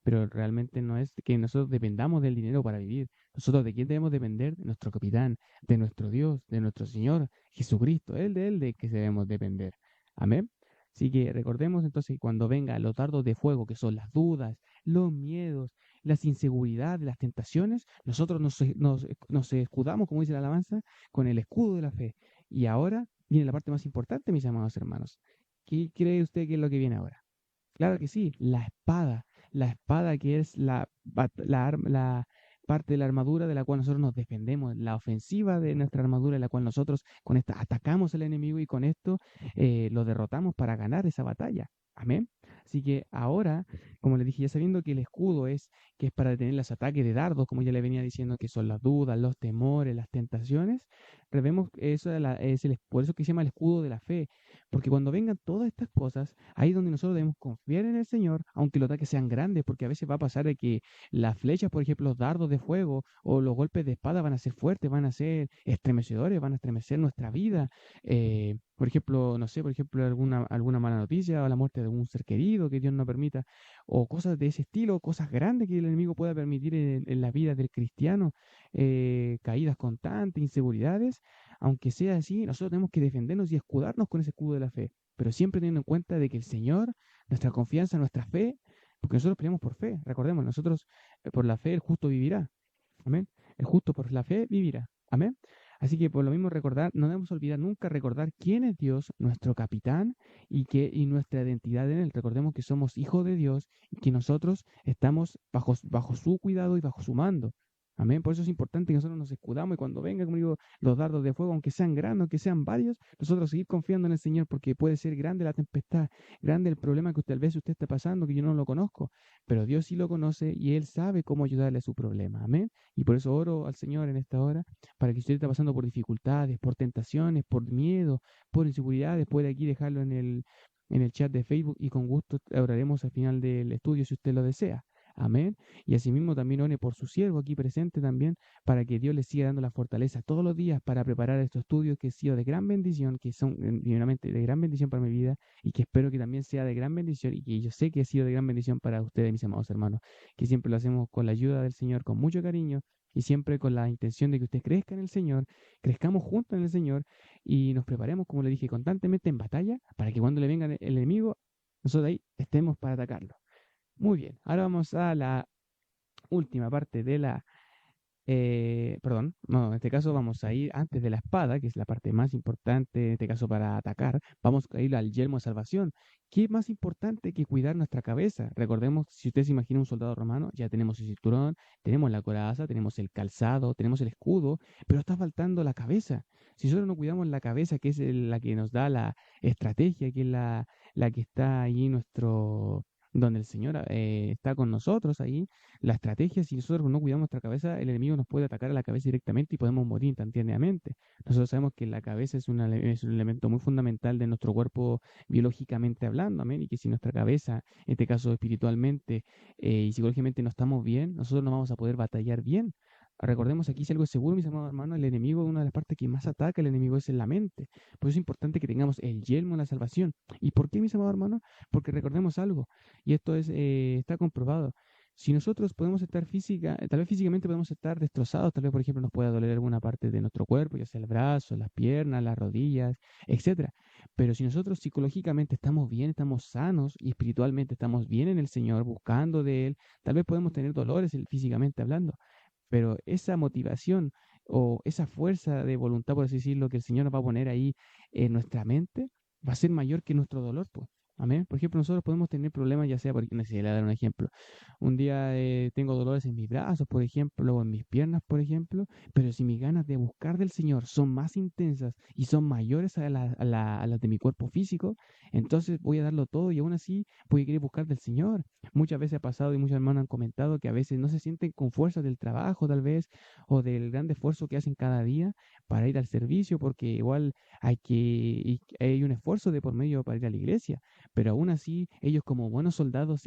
Pero realmente no es que nosotros dependamos del dinero para vivir. Nosotros, ¿de quién debemos depender? De nuestro capitán, de nuestro Dios, de nuestro Señor Jesucristo. Él de que debemos depender. Amén. Así que recordemos entonces que cuando vengan los dardos de fuego, que son las dudas, los miedos, las inseguridades, las tentaciones, nosotros nos escudamos, como dice la alabanza, con el escudo de la fe. Y ahora viene la parte más importante, mis amados hermanos. ¿Qué cree usted que es lo que viene ahora? Claro que sí, la espada que es la parte de la armadura de la cual nosotros nos defendemos, la ofensiva de nuestra armadura, en la cual nosotros con esta atacamos al enemigo y con esto lo derrotamos para ganar esa batalla. Amén. Así que ahora, como les dije, ya sabiendo que el escudo que es para detener los ataques de dardos, como ya le venía diciendo, que son las dudas, los temores, las tentaciones, vemos que eso por eso que se llama el escudo de la fe, porque cuando vengan todas estas cosas, ahí es donde nosotros debemos confiar en el Señor, aunque los ataques sean grandes, porque a veces va a pasar de que las flechas, por ejemplo, los dardos de fuego o los golpes de espada van a ser fuertes, van a ser estremecedores, van a estremecer nuestra vida. Por ejemplo, no sé, por ejemplo, alguna mala noticia o la muerte de algún ser querido que Dios no permita, o cosas de ese estilo, cosas grandes que el enemigo pueda permitir en la vida del cristiano, caídas constantes, inseguridades. Aunque sea así, nosotros tenemos que defendernos y escudarnos con ese escudo de la fe, pero siempre teniendo en cuenta de que el Señor, nuestra confianza, nuestra fe, porque nosotros peleamos por fe, recordemos, nosotros por la fe el justo vivirá, amén, el justo por la fe vivirá, amén. Así que por lo mismo recordar, no debemos olvidar nunca recordar quién es Dios, nuestro capitán, y nuestra identidad en Él. Recordemos que somos hijos de Dios y que nosotros estamos bajo su cuidado y bajo su mando. Amén. Por eso es importante que nosotros nos escudamos y cuando venga, como digo, los dardos de fuego, aunque sean grandes, aunque sean varios, nosotros seguir confiando en el Señor, porque puede ser grande la tempestad, grande el problema que tal vez usted esté pasando, que yo no lo conozco, pero Dios sí lo conoce y Él sabe cómo ayudarle a su problema. Amén. Y por eso oro al Señor en esta hora, para que si usted está pasando por dificultades, por tentaciones, por miedo, por inseguridades, puede aquí dejarlo en el chat de Facebook y con gusto oraremos al final del estudio si usted lo desea. Amén. Y asimismo también ore por su siervo aquí presente también, para que Dios le siga dando la fortaleza todos los días para preparar estos estudios que han sido de gran bendición, que son genuinamente de gran bendición para mi vida y que espero que también sea de gran bendición y que yo sé que ha sido de gran bendición para ustedes, mis amados hermanos, que siempre lo hacemos con la ayuda del Señor, con mucho cariño y siempre con la intención de que usted crezca en el Señor, crezcamos juntos en el Señor y nos preparemos, como le dije, constantemente en batalla para que cuando le venga el enemigo, nosotros ahí estemos para atacarlo. Muy bien, ahora vamos a la última parte perdón, no, en este caso vamos a ir antes de la espada, que es la parte más importante, en este caso para atacar, vamos a ir al yelmo de salvación. ¿Qué es más importante que cuidar nuestra cabeza? Recordemos, si usted se imagina un soldado romano, ya tenemos el cinturón, tenemos la coraza, tenemos el calzado, tenemos el escudo, pero está faltando la cabeza. Si solo no cuidamos la cabeza, que es la que nos da la estrategia, que es la que está ahí donde el Señor está con nosotros ahí. La estrategia, si nosotros no cuidamos nuestra cabeza, el enemigo nos puede atacar a la cabeza directamente y podemos morir instantáneamente. Nosotros sabemos que la cabeza es un elemento muy fundamental de nuestro cuerpo biológicamente hablando, amén, y que si nuestra cabeza, en este caso espiritualmente y psicológicamente no estamos bien, nosotros no vamos a poder batallar bien. Recordemos aquí si algo es seguro, mis amados hermanos, el enemigo, una de las partes que más ataca el enemigo es en la mente. Por eso es importante que tengamos el yelmo de la salvación. ¿Y por qué, mis amados hermanos? Porque recordemos algo, y esto está comprobado. Si nosotros podemos estar tal vez físicamente podemos estar destrozados, tal vez, por ejemplo, nos pueda doler alguna parte de nuestro cuerpo, ya sea el brazo, las piernas, las rodillas, etcétera. Pero si nosotros psicológicamente estamos bien, estamos sanos y espiritualmente estamos bien en el Señor, buscando de Él, tal vez podemos tener dolores físicamente hablando, pero esa motivación o esa fuerza de voluntad, por así decirlo, que el Señor nos va a poner ahí en nuestra mente, va a ser mayor que nuestro dolor, pues. Amén. Por ejemplo, nosotros podemos tener problemas, ya sea, por necesito dar un ejemplo. Un día tengo dolores en mis brazos, por ejemplo, o en mis piernas, por ejemplo, pero si mis ganas de buscar del Señor son más intensas y son mayores a las de mi cuerpo físico, entonces voy a darlo todo y aún así voy a querer buscar del Señor. Muchas veces ha pasado y muchos hermanos han comentado que a veces no se sienten con fuerza del trabajo, tal vez, o del gran esfuerzo que hacen cada día para ir al servicio, porque igual hay un esfuerzo de por medio para ir a la iglesia, pero aún así ellos como buenos soldados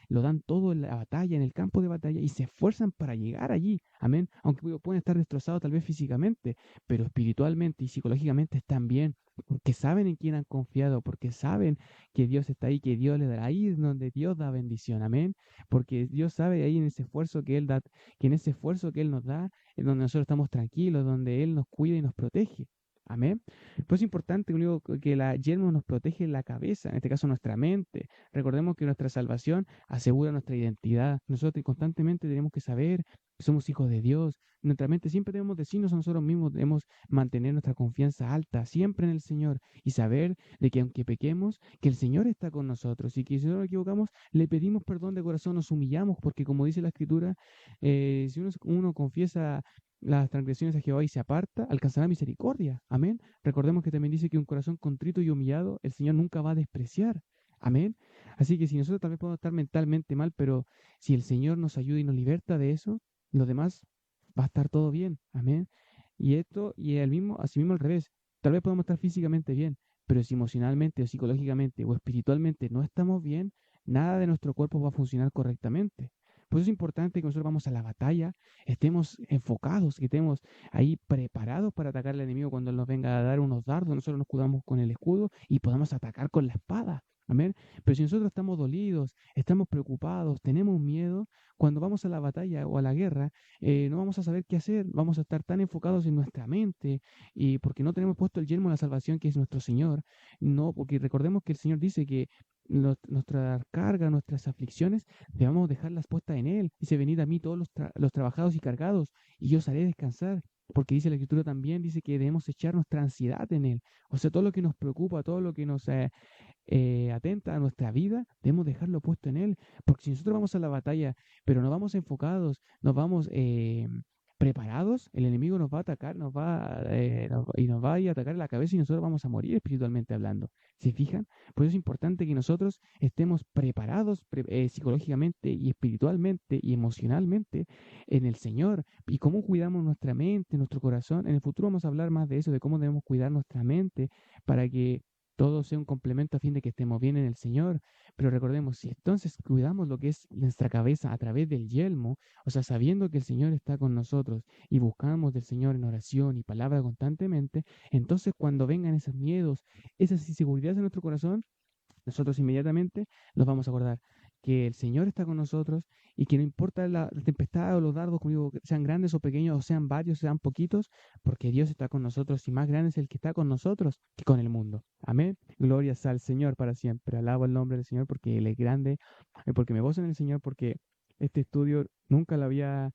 lo dan todo en la batalla, en el campo de batalla, y se esfuerzan para llegar allí, amén, aunque pueden estar destrozados tal vez físicamente, pero espiritualmente y psicológicamente están bien, porque saben en quién han confiado, porque saben que Dios está ahí, que Dios le dará, ahí es donde Dios da bendición, amén, porque Dios sabe ahí en ese esfuerzo que Él da, que en ese esfuerzo que Él nos da, es donde nosotros estamos tranquilos, donde Él nos cuida y nos protege. Amén. Pues es importante que la yelmo nos protege la cabeza, en este caso nuestra mente. Recordemos que nuestra salvación asegura nuestra identidad. Nosotros constantemente tenemos que saber que somos hijos de Dios. Nuestra mente siempre debemos decirnos a nosotros mismos, debemos mantener nuestra confianza alta, siempre en el Señor, y saber de que aunque pequemos, que el Señor está con nosotros y que si no nos equivocamos, le pedimos perdón de corazón, nos humillamos, porque como dice la Escritura, si uno confiesa las transgresiones a Jehová y se aparta, alcanzará misericordia. Amén. Recordemos que también dice que un corazón contrito y humillado, el Señor nunca va a despreciar. Amén. Así que si nosotros también podemos estar mentalmente mal, pero si el Señor nos ayuda y nos liberta de eso, lo demás va a estar todo bien. Amén. Así mismo al revés. Tal vez podemos estar físicamente bien, pero si emocionalmente o psicológicamente o espiritualmente no estamos bien, nada de nuestro cuerpo va a funcionar correctamente. Por eso es importante que nosotros vamos a la batalla, estemos enfocados, que estemos ahí preparados para atacar al enemigo cuando él nos venga a dar unos dardos, nosotros nos cubamos con el escudo y podamos atacar con la espada. Amén. Pero si nosotros estamos dolidos, estamos preocupados, tenemos miedo, cuando vamos a la batalla o a la guerra, no vamos a saber qué hacer, vamos a estar tan enfocados en nuestra mente y porque no tenemos puesto el yelmo de la salvación que es nuestro Señor. No, porque recordemos que el Señor dice que nuestras cargas, nuestras aflicciones, debemos dejarlas puestas en Él. Dice, venid a mí todos los trabajados y cargados, y yo os haré descansar. Porque dice la Escritura también, dice que debemos echar nuestra ansiedad en Él. O sea, todo lo que nos preocupa, todo lo que nos atenta a nuestra vida, debemos dejarlo puesto en Él. Porque si nosotros vamos a la batalla, pero no vamos enfocados, nos vamos preparados, el enemigo nos va a atacar, nos va a ir a atacar en la cabeza y nosotros vamos a morir espiritualmente hablando. ¿Se fijan? Por eso es importante que nosotros estemos preparados psicológicamente y espiritualmente y emocionalmente en el Señor. ¿Y cómo cuidamos nuestra mente, nuestro corazón? En el futuro vamos a hablar más de eso, de cómo debemos cuidar nuestra mente para que todo sea un complemento a fin de que estemos bien en el Señor. Pero recordemos, si entonces cuidamos lo que es nuestra cabeza a través del yelmo, o sea, sabiendo que el Señor está con nosotros y buscamos del Señor en oración y palabra constantemente, entonces cuando vengan esos miedos, esas inseguridades en nuestro corazón, nosotros inmediatamente nos vamos a acordar que el Señor está con nosotros y que no importa la tempestad o los dardos, como digo, sean grandes o pequeños, o sean varios, sean poquitos, porque Dios está con nosotros y más grande es el que está con nosotros que con el mundo. Amén. Gloria al Señor para siempre. Alabo el nombre del Señor porque Él es grande, porque me gozo en el Señor, porque este estudio nunca lo había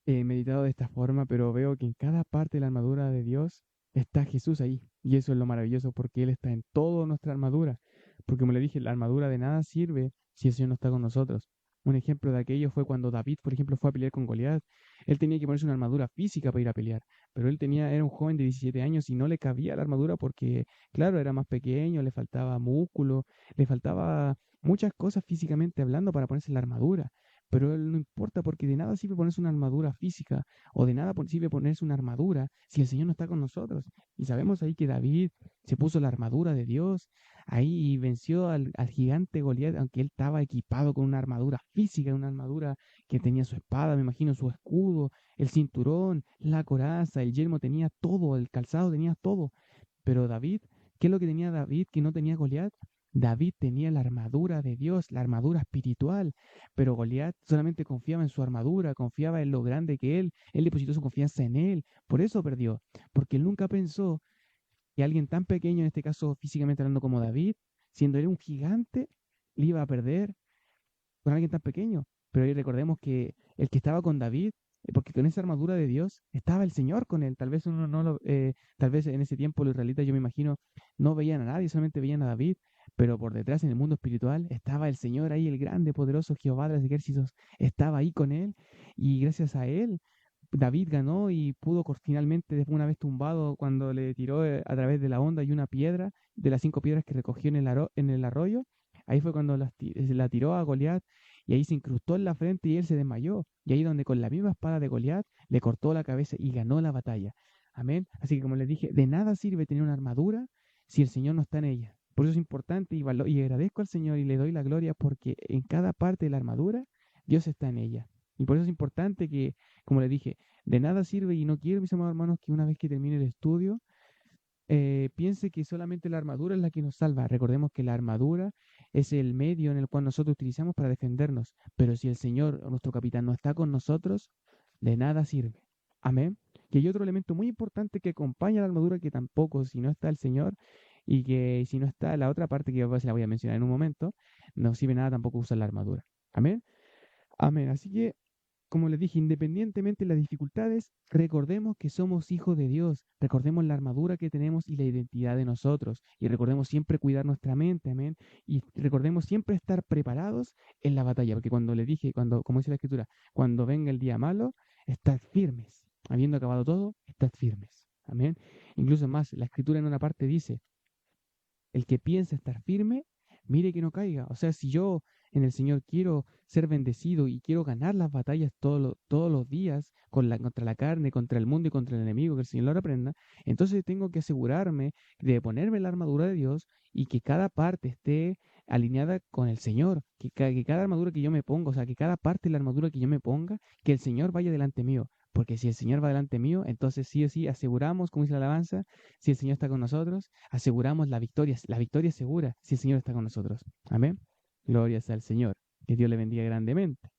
meditado de esta forma, pero veo que en cada parte de la armadura de Dios está Jesús ahí. Y eso es lo maravilloso porque Él está en toda nuestra armadura. Porque como le dije, la armadura de nada sirve si el Señor no está con nosotros. Un ejemplo de aquello fue cuando David, por ejemplo, fue a pelear con Goliat. Él tenía que ponerse una armadura física para ir a pelear, pero era un joven de 17 años y no le cabía la armadura porque, claro, era más pequeño, le faltaba músculo, le faltaba muchas cosas físicamente hablando para ponerse la armadura. Pero él no importa porque de nada sirve ponerse una armadura física o de nada sirve ponerse una armadura si el Señor no está con nosotros. Y sabemos ahí que David se puso la armadura de Dios ahí y venció al gigante Goliat, aunque él estaba equipado con una armadura física, una armadura que tenía su espada, me imagino su escudo, el cinturón, la coraza, el yelmo, tenía todo, el calzado tenía todo. Pero David, ¿qué es lo que tenía David que no tenía Goliat? David tenía la armadura de Dios, la armadura espiritual, pero Goliat solamente confiaba en su armadura, confiaba en lo grande que él depositó su confianza en él, por eso perdió, porque él nunca pensó que alguien tan pequeño, en este caso físicamente hablando como David, siendo él un gigante, le iba a perder con alguien tan pequeño. Pero ahí recordemos que el que estaba con David, porque con esa armadura de Dios estaba el Señor con él. Tal vez uno no lo, tal vez en ese tiempo los israelitas, yo me imagino, no veían a nadie, solamente veían a David, pero por detrás en el mundo espiritual estaba el Señor ahí, el grande, poderoso Jehová de los ejércitos, estaba ahí con él, y gracias a él David ganó y pudo finalmente, después una vez tumbado, cuando le tiró a través de la onda y una piedra, de las 5 piedras que recogió en el arroyo, ahí fue cuando la tiró a Goliat y ahí se incrustó en la frente y él se desmayó. Y ahí donde con la misma espada de Goliat le cortó la cabeza y ganó la batalla. Amén. Así que como les dije, de nada sirve tener una armadura si el Señor no está en ella. Por eso es importante y agradezco al Señor y le doy la gloria porque en cada parte de la armadura Dios está en ella. Y por eso es importante que, como les dije, de nada sirve y no quiero, mis amados hermanos, que una vez que termine el estudio, piense que solamente la armadura es la que nos salva. Recordemos que la armadura es el medio en el cual nosotros utilizamos para defendernos. Pero si el Señor, o nuestro capitán, no está con nosotros, de nada sirve. Amén. Que hay otro elemento muy importante que acompaña a la armadura que tampoco, si no está el Señor, y que si no está la otra parte que yo se la voy a mencionar en un momento, no sirve nada tampoco usar la armadura. Amén. Amén. Así que como les dije, independientemente de las dificultades, recordemos que somos hijos de Dios, recordemos la armadura que tenemos y la identidad de nosotros, y recordemos siempre cuidar nuestra mente, amén, y recordemos siempre estar preparados en la batalla, porque cuando les dije, como dice la Escritura, cuando venga el día malo, estad firmes, habiendo acabado todo, estad firmes, amén. Incluso más, la Escritura en una parte dice, el que piensa estar firme, mire que no caiga. O sea, si yo en el Señor quiero ser bendecido y quiero ganar las batallas todos los días contra la carne, contra el mundo y contra el enemigo, que el Señor lo reprenda, entonces tengo que asegurarme de ponerme la armadura de Dios y que cada parte esté alineada con el Señor, que cada armadura que yo me ponga, o sea, que cada parte de la armadura que yo me ponga, que el Señor vaya delante mío. Porque si el Señor va delante mío, entonces sí o sí aseguramos, como dice la alabanza, si el Señor está con nosotros, aseguramos la victoria es segura si el Señor está con nosotros. Amén. Gloria sea al Señor. Que Dios le bendiga grandemente.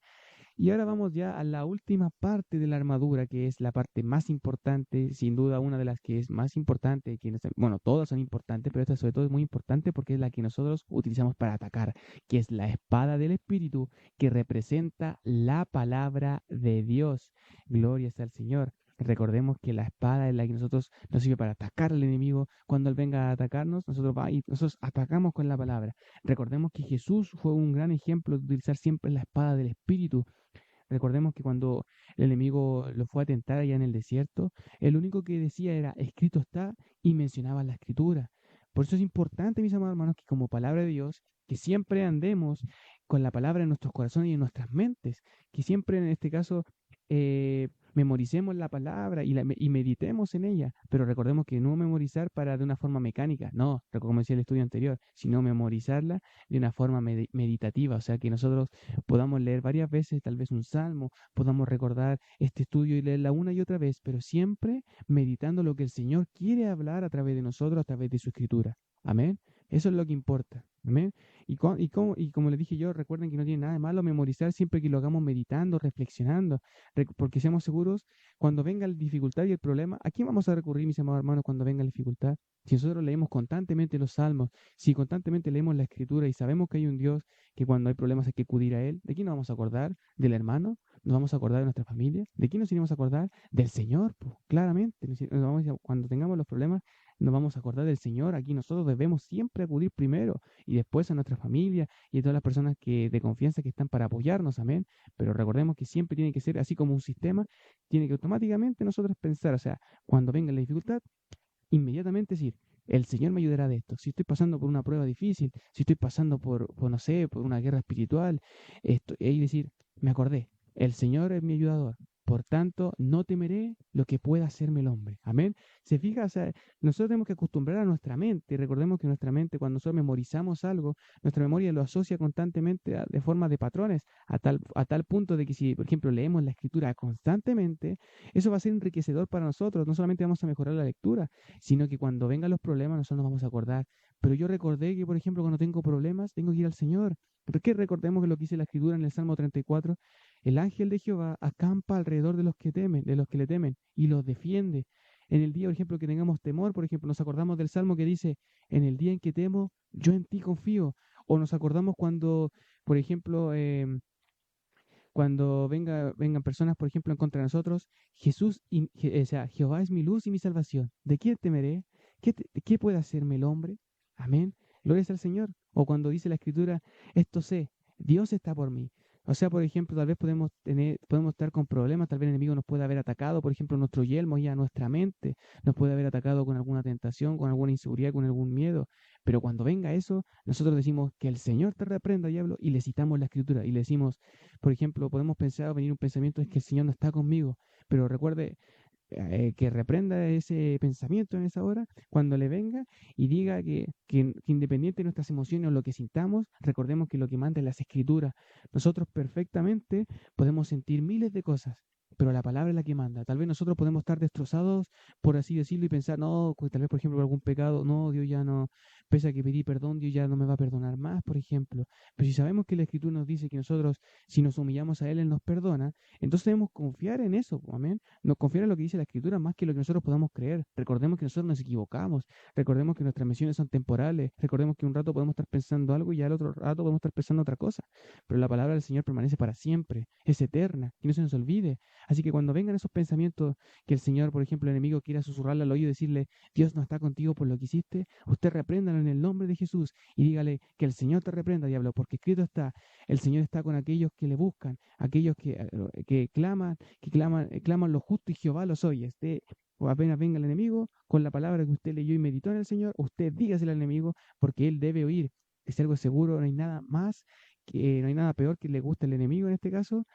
Y ahora vamos ya a la última parte de la armadura, que es la parte más importante, sin duda una de las que es más importante, bueno, todas son importantes, pero esta sobre todo es muy importante porque es la que nosotros utilizamos para atacar, que es la espada del Espíritu, que representa la palabra de Dios. Gloria sea al Señor. Recordemos que la espada es la que nosotros nos sirve para atacar al enemigo. Cuando él venga a atacarnos, nosotros atacamos con la palabra. Recordemos que Jesús fue un gran ejemplo de utilizar siempre la espada del Espíritu. Recordemos que cuando el enemigo lo fue a tentar allá en el desierto, el único que decía era, escrito está, y mencionaba la escritura. Por eso es importante, mis amados hermanos, que como palabra de Dios, que siempre andemos con la palabra en nuestros corazones y en nuestras mentes, que siempre en este caso memoricemos la palabra y meditemos en ella, pero recordemos que no memorizar de una forma mecánica, no, como decía el estudio anterior, sino memorizarla de una forma meditativa, o sea, que nosotros podamos leer varias veces, tal vez un salmo, podamos recordar este estudio y leerla una y otra vez, pero siempre meditando lo que el Señor quiere hablar a través de nosotros, a través de su escritura. Amén. Eso es lo que importa. Amén. Y como les dije yo, recuerden que no tiene nada de malo memorizar siempre que lo hagamos meditando, reflexionando, porque seamos seguros, cuando venga la dificultad y el problema, ¿a quién vamos a recurrir, mis amados hermanos, cuando venga la dificultad? Si nosotros leemos constantemente los salmos, si constantemente leemos la escritura y sabemos que hay un Dios que cuando hay problemas hay que acudir a Él, ¿de quién nos vamos a acordar? ¿Del hermano? ¿Nos vamos a acordar de nuestra familia? ¿De quién nos iremos a acordar? Del Señor, pues, claramente. Cuando tengamos los problemas, nos vamos a acordar del Señor. Aquí nosotros debemos siempre acudir primero y después a nuestra familia y a todas las personas de confianza que están para apoyarnos, amén. Pero recordemos que siempre tiene que ser así como un sistema, tiene que automáticamente nosotros pensar, o sea, cuando venga la dificultad, inmediatamente decir, el Señor me ayudará de esto. Si estoy pasando por una prueba difícil, si estoy pasando no sé, por una guerra espiritual, y decir, me acordé, el Señor es mi ayudador. Por tanto, no temeré lo que pueda hacerme el hombre. Amén. Se fija, o sea, nosotros tenemos que acostumbrar a nuestra mente. Y recordemos que nuestra mente, cuando nosotros memorizamos algo, nuestra memoria lo asocia constantemente de forma de patrones, a tal punto de que si, por ejemplo, leemos la escritura constantemente, eso va a ser enriquecedor para nosotros. No solamente vamos a mejorar la lectura, sino que cuando vengan los problemas nosotros nos vamos a acordar. Pero yo recordé que, por ejemplo, cuando tengo problemas, tengo que ir al Señor. Porque recordemos que lo que dice la escritura en el Salmo 34, el ángel de Jehová acampa alrededor de los que temen, de los que le temen, y los defiende. En el día, por ejemplo, que tengamos temor, por ejemplo, nos acordamos del Salmo que dice, en el día en que temo, yo en ti confío. O nos acordamos cuando, por ejemplo, cuando vengan personas, por ejemplo, en contra de nosotros, o sea, Jehová es mi luz y mi salvación. ¿De quién temeré? ¿Qué puede hacerme el hombre? Amén. Gloria al Señor. O cuando dice la Escritura, esto sé, Dios está por mí. O sea, por ejemplo, tal vez podemos estar con problemas, tal vez el enemigo nos puede haber atacado, por ejemplo, nuestro yelmo ya nuestra mente, nos puede haber atacado con alguna tentación, con alguna inseguridad, con algún miedo. Pero cuando venga eso, nosotros decimos que el Señor te reprenda, diablo, y le citamos la Escritura y le decimos, por ejemplo, podemos pensar, venir un pensamiento es que el Señor no está conmigo, pero recuerde que reprenda ese pensamiento en esa hora, cuando le venga y diga que independiente de nuestras emociones o lo que sintamos, recordemos que lo que manda es las escrituras. Nosotros perfectamente podemos sentir miles de cosas, pero la palabra es la que manda. Tal vez nosotros podemos estar destrozados, por así decirlo, y pensar, no, pues, tal vez, por ejemplo, por algún pecado, no, Dios ya no, pese a que pedí perdón, Dios ya no me va a perdonar más, por ejemplo. Pero si sabemos que la escritura nos dice que nosotros, si nos humillamos a Él, Él nos perdona, entonces debemos confiar en eso, amén. No confiar en lo que dice la Escritura más que lo que nosotros podamos creer. Recordemos que nosotros nos equivocamos. Recordemos que nuestras misiones son temporales. Recordemos que un rato podemos estar pensando algo y al otro rato podemos estar pensando otra cosa. Pero la palabra del Señor permanece para siempre. Es eterna. Que no se nos olvide. Así que cuando vengan esos pensamientos que el Señor, por ejemplo, el enemigo quiera susurrarle al oído y decirle, Dios no está contigo por lo que hiciste, usted repréndalo en el nombre de Jesús y dígale que el Señor te reprenda, diablo, porque escrito está, el Señor está con aquellos que le buscan, aquellos que claman lo justo y Jehová los oye. O apenas venga el enemigo, con la palabra que usted leyó y meditó en el Señor, usted dígasela al enemigo porque él debe oír. Es algo seguro, no hay nada más, no hay nada peor que le guste al enemigo en este caso,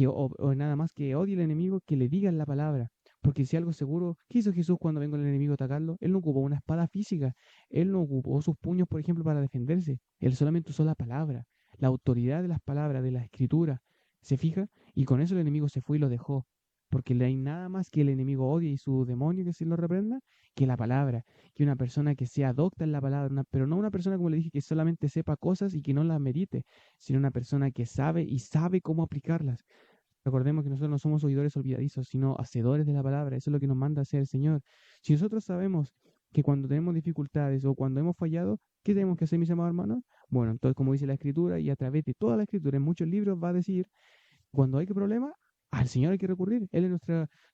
o nada más que odie al enemigo que le digan la palabra. Porque si algo seguro, ¿qué hizo Jesús cuando venga el enemigo a atacarlo? Él no ocupó una espada física, él no ocupó sus puños, por ejemplo, para defenderse, él solamente usó la palabra, la autoridad de las palabras, de la escritura. ¿Se fija? Y con eso el enemigo se fue y lo dejó. Porque no hay nada más que el enemigo odie y su demonio que se lo reprenda que la palabra. Que una persona que sea docta en la palabra, pero no una persona, como le dije, que solamente sepa cosas y que no las medite, sino una persona que sabe y sabe cómo aplicarlas. Recordemos que nosotros no somos oidores olvidadizos, sino hacedores de la palabra. Eso es lo que nos manda a hacer el Señor. Si nosotros sabemos que cuando tenemos dificultades o cuando hemos fallado, ¿qué tenemos que hacer, mis amados hermanos? Bueno, entonces, como dice la Escritura, y a través de toda la Escritura, en muchos libros va a decir, cuando hay problema, al Señor hay que recurrir. Él es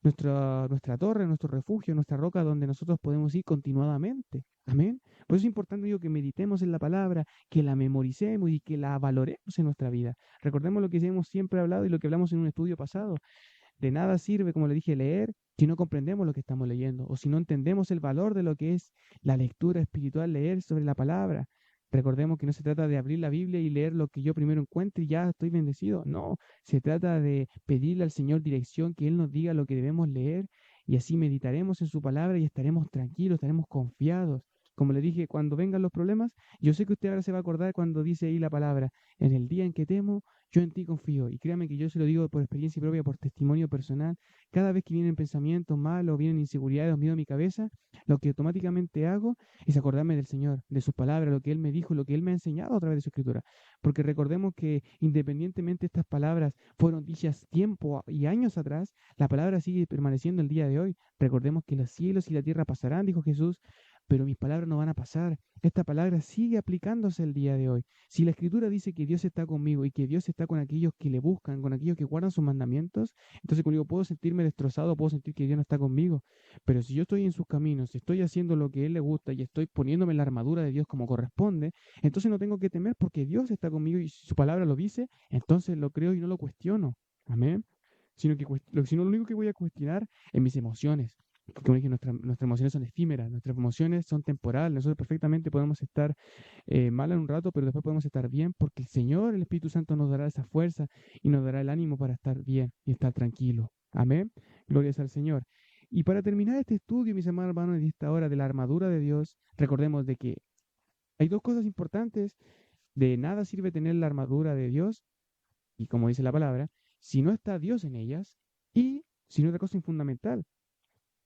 nuestra torre, nuestro refugio, nuestra roca donde nosotros podemos ir continuadamente. Amén. Por eso es importante, digo, que meditemos en la palabra, que la memoricemos y que la valoremos en nuestra vida. Recordemos lo que hemos siempre hablado y lo que hablamos en un estudio pasado. De nada sirve, como le dije, leer si no comprendemos lo que estamos leyendo o si no entendemos el valor de lo que es la lectura espiritual, leer sobre la palabra. Recordemos que no se trata de abrir la Biblia y leer lo que yo primero encuentre y ya estoy bendecido. No, se trata de pedirle al Señor dirección, que Él nos diga lo que debemos leer y así meditaremos en su palabra y estaremos tranquilos, estaremos confiados. Como le dije, cuando vengan los problemas, yo sé que usted ahora se va a acordar cuando dice ahí la palabra, en el día en que temo, yo en ti confío. Y créame que yo se lo digo por experiencia propia, por testimonio personal. Cada vez que vienen pensamientos malos, vienen inseguridades o miedo a mi cabeza, lo que automáticamente hago es acordarme del Señor, de sus palabras, lo que Él me dijo, lo que Él me ha enseñado a través de su escritura. Porque recordemos que independientemente estas palabras fueron dichas tiempo y años atrás, la palabra sigue permaneciendo el día de hoy. Recordemos que los cielos y la tierra pasarán, dijo Jesús, pero mis palabras no van a pasar. Esta palabra sigue aplicándose el día de hoy. Si la Escritura dice que Dios está conmigo y que Dios está con aquellos que le buscan, con aquellos que guardan sus mandamientos, entonces conmigo puedo sentirme destrozado, puedo sentir que Dios no está conmigo. Pero si yo estoy en sus caminos, si estoy haciendo lo que a Él le gusta y estoy poniéndome la armadura de Dios como corresponde, entonces no tengo que temer porque Dios está conmigo y si su palabra lo dice, entonces lo creo y no lo cuestiono. Amén. Sino lo único que voy a cuestionar es mis emociones. Porque como dije, nuestras emociones son efímeras, nuestras emociones son temporales. Nosotros perfectamente podemos estar mal en un rato, pero después podemos estar bien porque el Señor, el Espíritu Santo, nos dará esa fuerza y nos dará el ánimo para estar bien y estar tranquilo. Amén. Gloria al Señor. Y para terminar este estudio, mis hermanos, en esta hora de la armadura de Dios, recordemos de que hay dos cosas importantes. De nada sirve tener la armadura de Dios, y como dice la palabra, si no está Dios en ellas, y si no otra cosa fundamental,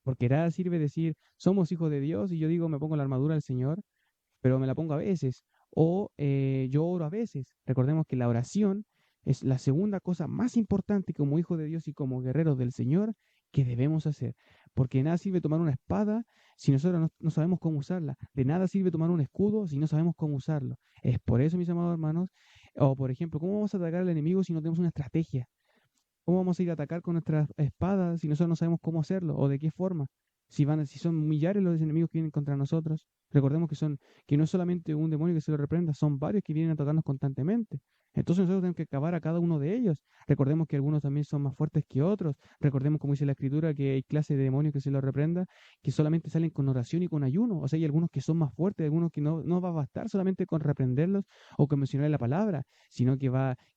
porque nada sirve decir, somos hijos de Dios, y yo digo, me pongo la armadura del Señor, pero me la pongo a veces, o yo oro a veces. Recordemos que la oración es la segunda cosa más importante como hijo de Dios y como guerreros del Señor que debemos hacer, porque de nada sirve tomar una espada si nosotros no sabemos cómo usarla, de nada sirve tomar un escudo si no sabemos cómo usarlo. Es por eso, mis amados hermanos, o por ejemplo, ¿cómo vamos a atacar al enemigo si no tenemos una estrategia? ¿Cómo vamos a ir a atacar con nuestras espadas si nosotros no sabemos cómo hacerlo o de qué forma? Si son millares los enemigos que vienen contra nosotros, recordemos que no es solamente un demonio que se lo reprenda, son varios que vienen a tocarnos constantemente. Entonces nosotros tenemos que acabar a cada uno de ellos. Recordemos que algunos también son más fuertes que otros. Recordemos, como dice la Escritura, que hay clases de demonios que se lo reprenda, que solamente salen con oración y con ayuno. O sea, hay algunos que son más fuertes, algunos que no va a bastar solamente con reprenderlos o con mencionar la palabra, sino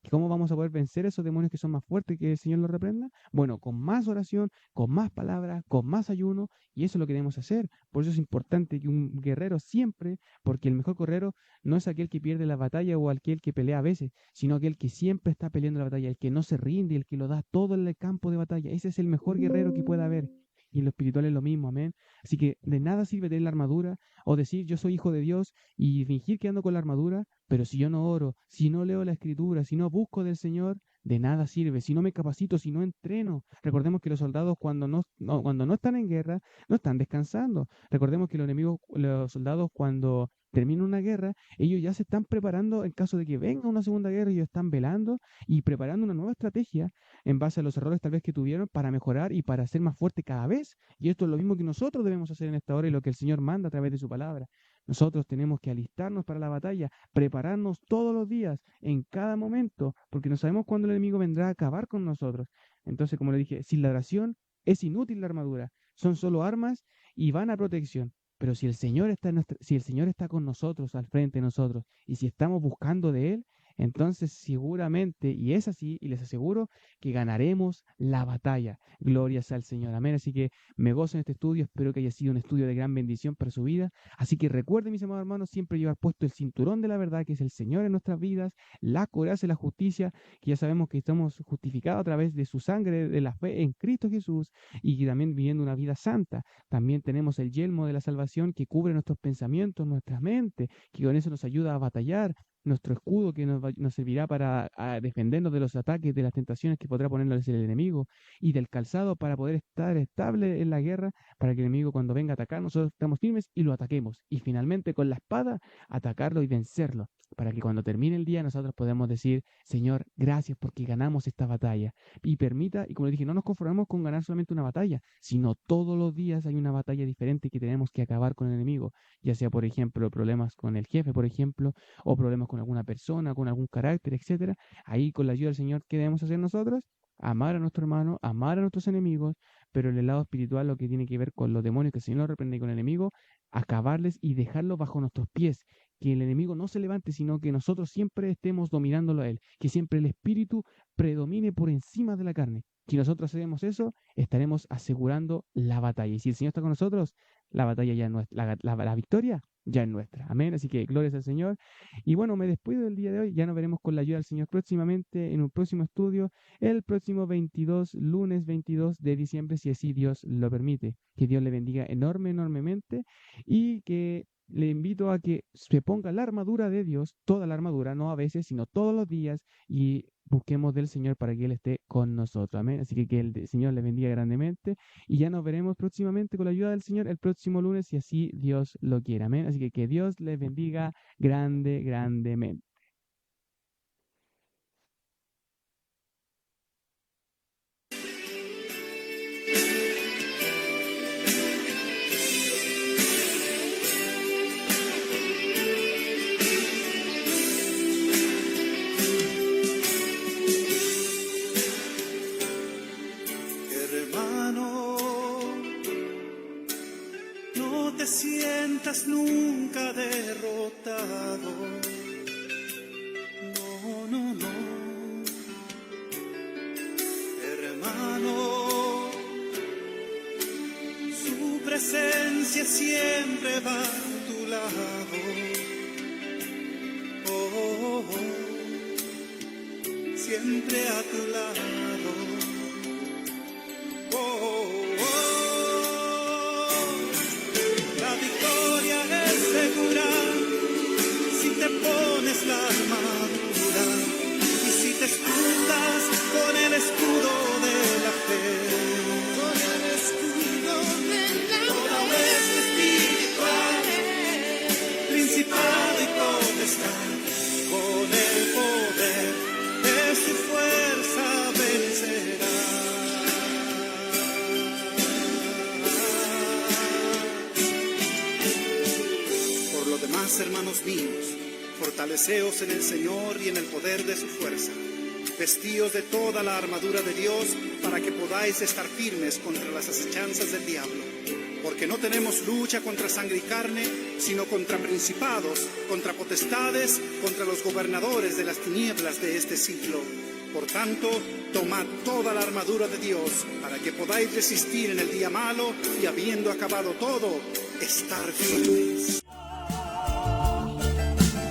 ¿cómo vamos a poder vencer esos demonios que son más fuertes que el Señor los reprenda? Bueno, con más oración, con más palabras, con más ayuno, y eso es lo que debemos hacer. Por eso es importante que un guerrero siempre, porque el mejor guerrero no es aquel que pierde la batalla o aquel que pelea a veces, sino aquel que siempre está peleando la batalla, el que no se rinde, el que lo da todo en el campo de batalla. Ese es el mejor guerrero que pueda haber. Y en lo espiritual es lo mismo, amén. Así que de nada sirve tener la armadura o decir yo soy hijo de Dios y fingir que ando con la armadura, pero si yo no oro, si no leo la Escritura, si no busco del Señor, de nada sirve. Si no me capacito, si no entreno. Recordemos que los soldados cuando no están en guerra, no están descansando. Recordemos que los soldados cuando termina una guerra, ellos ya se están preparando en caso de que venga una segunda guerra, ellos están velando y preparando una nueva estrategia en base a los errores tal vez que tuvieron para mejorar y para ser más fuerte cada vez. Y esto es lo mismo que nosotros debemos hacer en esta hora y lo que el Señor manda a través de su palabra. Nosotros tenemos que alistarnos para la batalla, prepararnos todos los días, en cada momento, porque no sabemos cuándo el enemigo vendrá a acabar con nosotros. Entonces, como le dije, sin la oración es inútil la armadura. Son solo armas y van a protección. Pero si el Señor está con nosotros, al frente de nosotros, y si estamos buscando de Él, entonces seguramente, y es así, y les aseguro, que ganaremos la batalla. Glorias al Señor. Amén. Así que me gozo en este estudio, espero que haya sido un estudio de gran bendición para su vida. Así que recuerden, mis amados hermanos, siempre llevar puesto el cinturón de la verdad, que es el Señor en nuestras vidas, la coraza y la justicia, que ya sabemos que estamos justificados a través de su sangre, de la fe en Cristo Jesús, y que también viviendo una vida santa. También tenemos el yelmo de la salvación que cubre nuestros pensamientos, nuestra mente, que con eso nos ayuda a batallar, nuestro escudo que nos servirá para defendernos de los ataques, de las tentaciones que podrá ponernos el enemigo, y del calzado para poder estar estable en la guerra, para que el enemigo cuando venga a atacar, nosotros estamos firmes y lo ataquemos. Y finalmente con la espada, atacarlo y vencerlo, para que cuando termine el día nosotros podamos decir, Señor, gracias porque ganamos esta batalla. Y como les dije, no nos conformamos con ganar solamente una batalla, sino todos los días hay una batalla diferente que tenemos que acabar con el enemigo, ya sea, por ejemplo, problemas con el jefe, por ejemplo, o problemas con alguna persona, con algún carácter, etcétera. Ahí con la ayuda del Señor, ¿qué debemos hacer nosotros? Amar a nuestro hermano, amar a nuestros enemigos, pero en el lado espiritual lo que tiene que ver con los demonios que el Señor nos reprende con el enemigo, acabarles y dejarlos bajo nuestros pies, que el enemigo no se levante, sino que nosotros siempre estemos dominándolo a él, que siempre el espíritu predomine por encima de la carne. Si nosotros hacemos eso, estaremos asegurando la batalla. Y si el Señor está con nosotros, la batalla ya es nuestra, la victoria ya es nuestra. Amén. Así que glorias al Señor. Y bueno, me despido del día de hoy. Ya nos veremos con la ayuda del Señor próximamente en un próximo estudio, el próximo lunes 22 de diciembre, si así Dios lo permite. Que Dios le bendiga enormemente y que le invito a que se ponga la armadura de Dios, toda la armadura, no a veces, sino todos los días, y busquemos del Señor para que Él esté con nosotros. Amén. Así que el Señor les bendiga grandemente y ya nos veremos próximamente con la ayuda del Señor el próximo lunes, si así Dios lo quiere. Amén. Así que Dios les bendiga grandemente. Te sientas nunca derrotado. No, no, no. Hermano, su presencia siempre va a tu lado. Oh, oh, oh. Siempre a tu lado. Oh, oh, oh. Segura, si te pones la armadura y si te escudas con el escudo de la fe, con el escudo de la fe, espiritual, principado y potestad, con el poder de su fuerza vencerá. Hermanos míos, fortaleceos en el Señor y en el poder de su fuerza. Vestíos de toda la armadura de Dios para que podáis estar firmes contra las acechanzas del diablo. Porque no tenemos lucha contra sangre y carne, sino contra principados, contra potestades, contra los gobernadores de las tinieblas de este siglo. Por tanto, tomad toda la armadura de Dios para que podáis resistir en el día malo y habiendo acabado todo, estar firmes.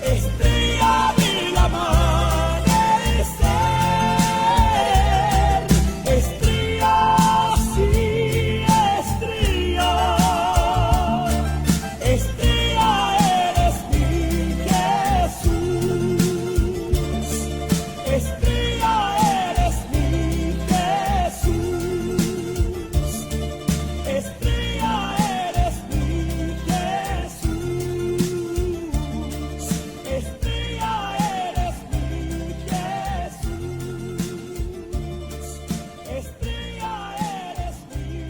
Estrella del amanecer, estrella, sí, estrella, estrella eres mi Jesús, estrella eres mi Jesús, estrella eres mi Jesús. Estrella eres mi Jesús, estrella eres mi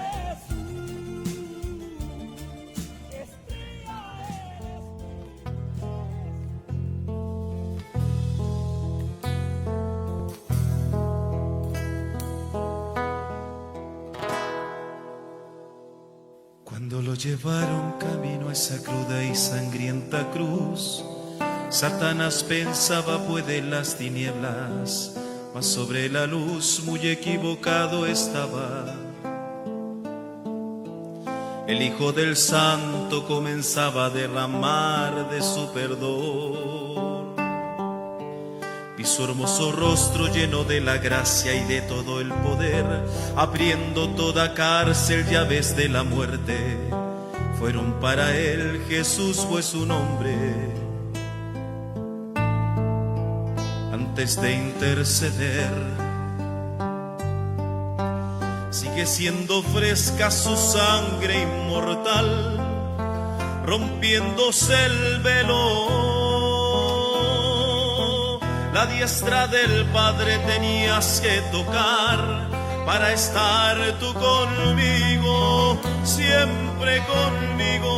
Jesús, estrella Cuando lo llevaron camino a esa cruda y sangrienta cruz, Satanás pensaba puede las tinieblas, mas sobre la luz muy equivocado estaba. El Hijo del Santo comenzaba a derramar de su perdón, y su hermoso rostro lleno de la gracia y de todo el poder, abriendo toda cárcel, llaves de la muerte, fueron para él. Jesús fue su nombre. Antes de interceder, sigue siendo fresca su sangre inmortal, rompiéndose el velo. La diestra del Padre tenías que tocar para estar tú conmigo, siempre conmigo.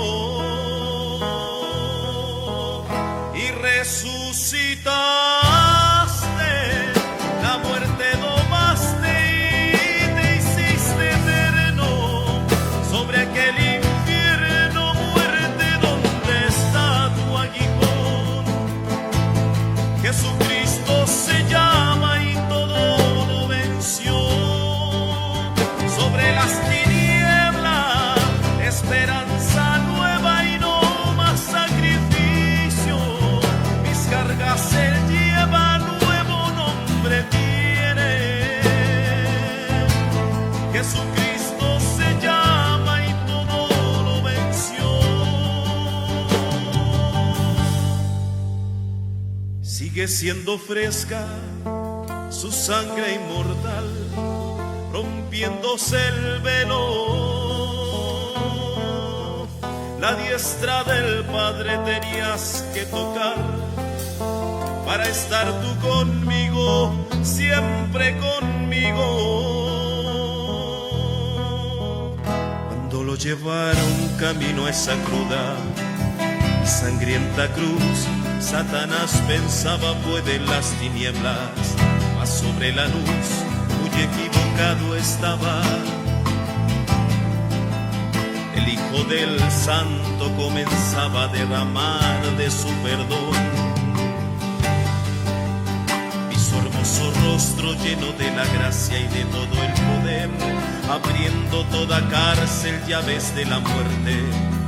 Y resucitaste, la muerte domaste y te hiciste eterno sobre aquel infierno, muerte, ¿dónde está tu aguijón? Jesucristo se llama y todo lo venció. Sobre las tinieblas, esperanza nueva y no más sacrificio. Mis cargas él lleva, nuevo nombre tiene. Jesucristo se llama y todo lo venció. Sigue siendo fresca su sangre inmortal, rompiéndose el velo. La diestra del Padre tenías que tocar para estar tú conmigo, siempre conmigo. Cuando lo llevaron camino a esa cruda y sangrienta cruz, Satanás pensaba pueden las tinieblas, mas sobre la luz muy equivocado estaba. El Hijo del Santo comenzaba a derramar de su perdón, vi su hermoso rostro lleno de la gracia y de todo el poder, abriendo toda cárcel, llaves de la muerte.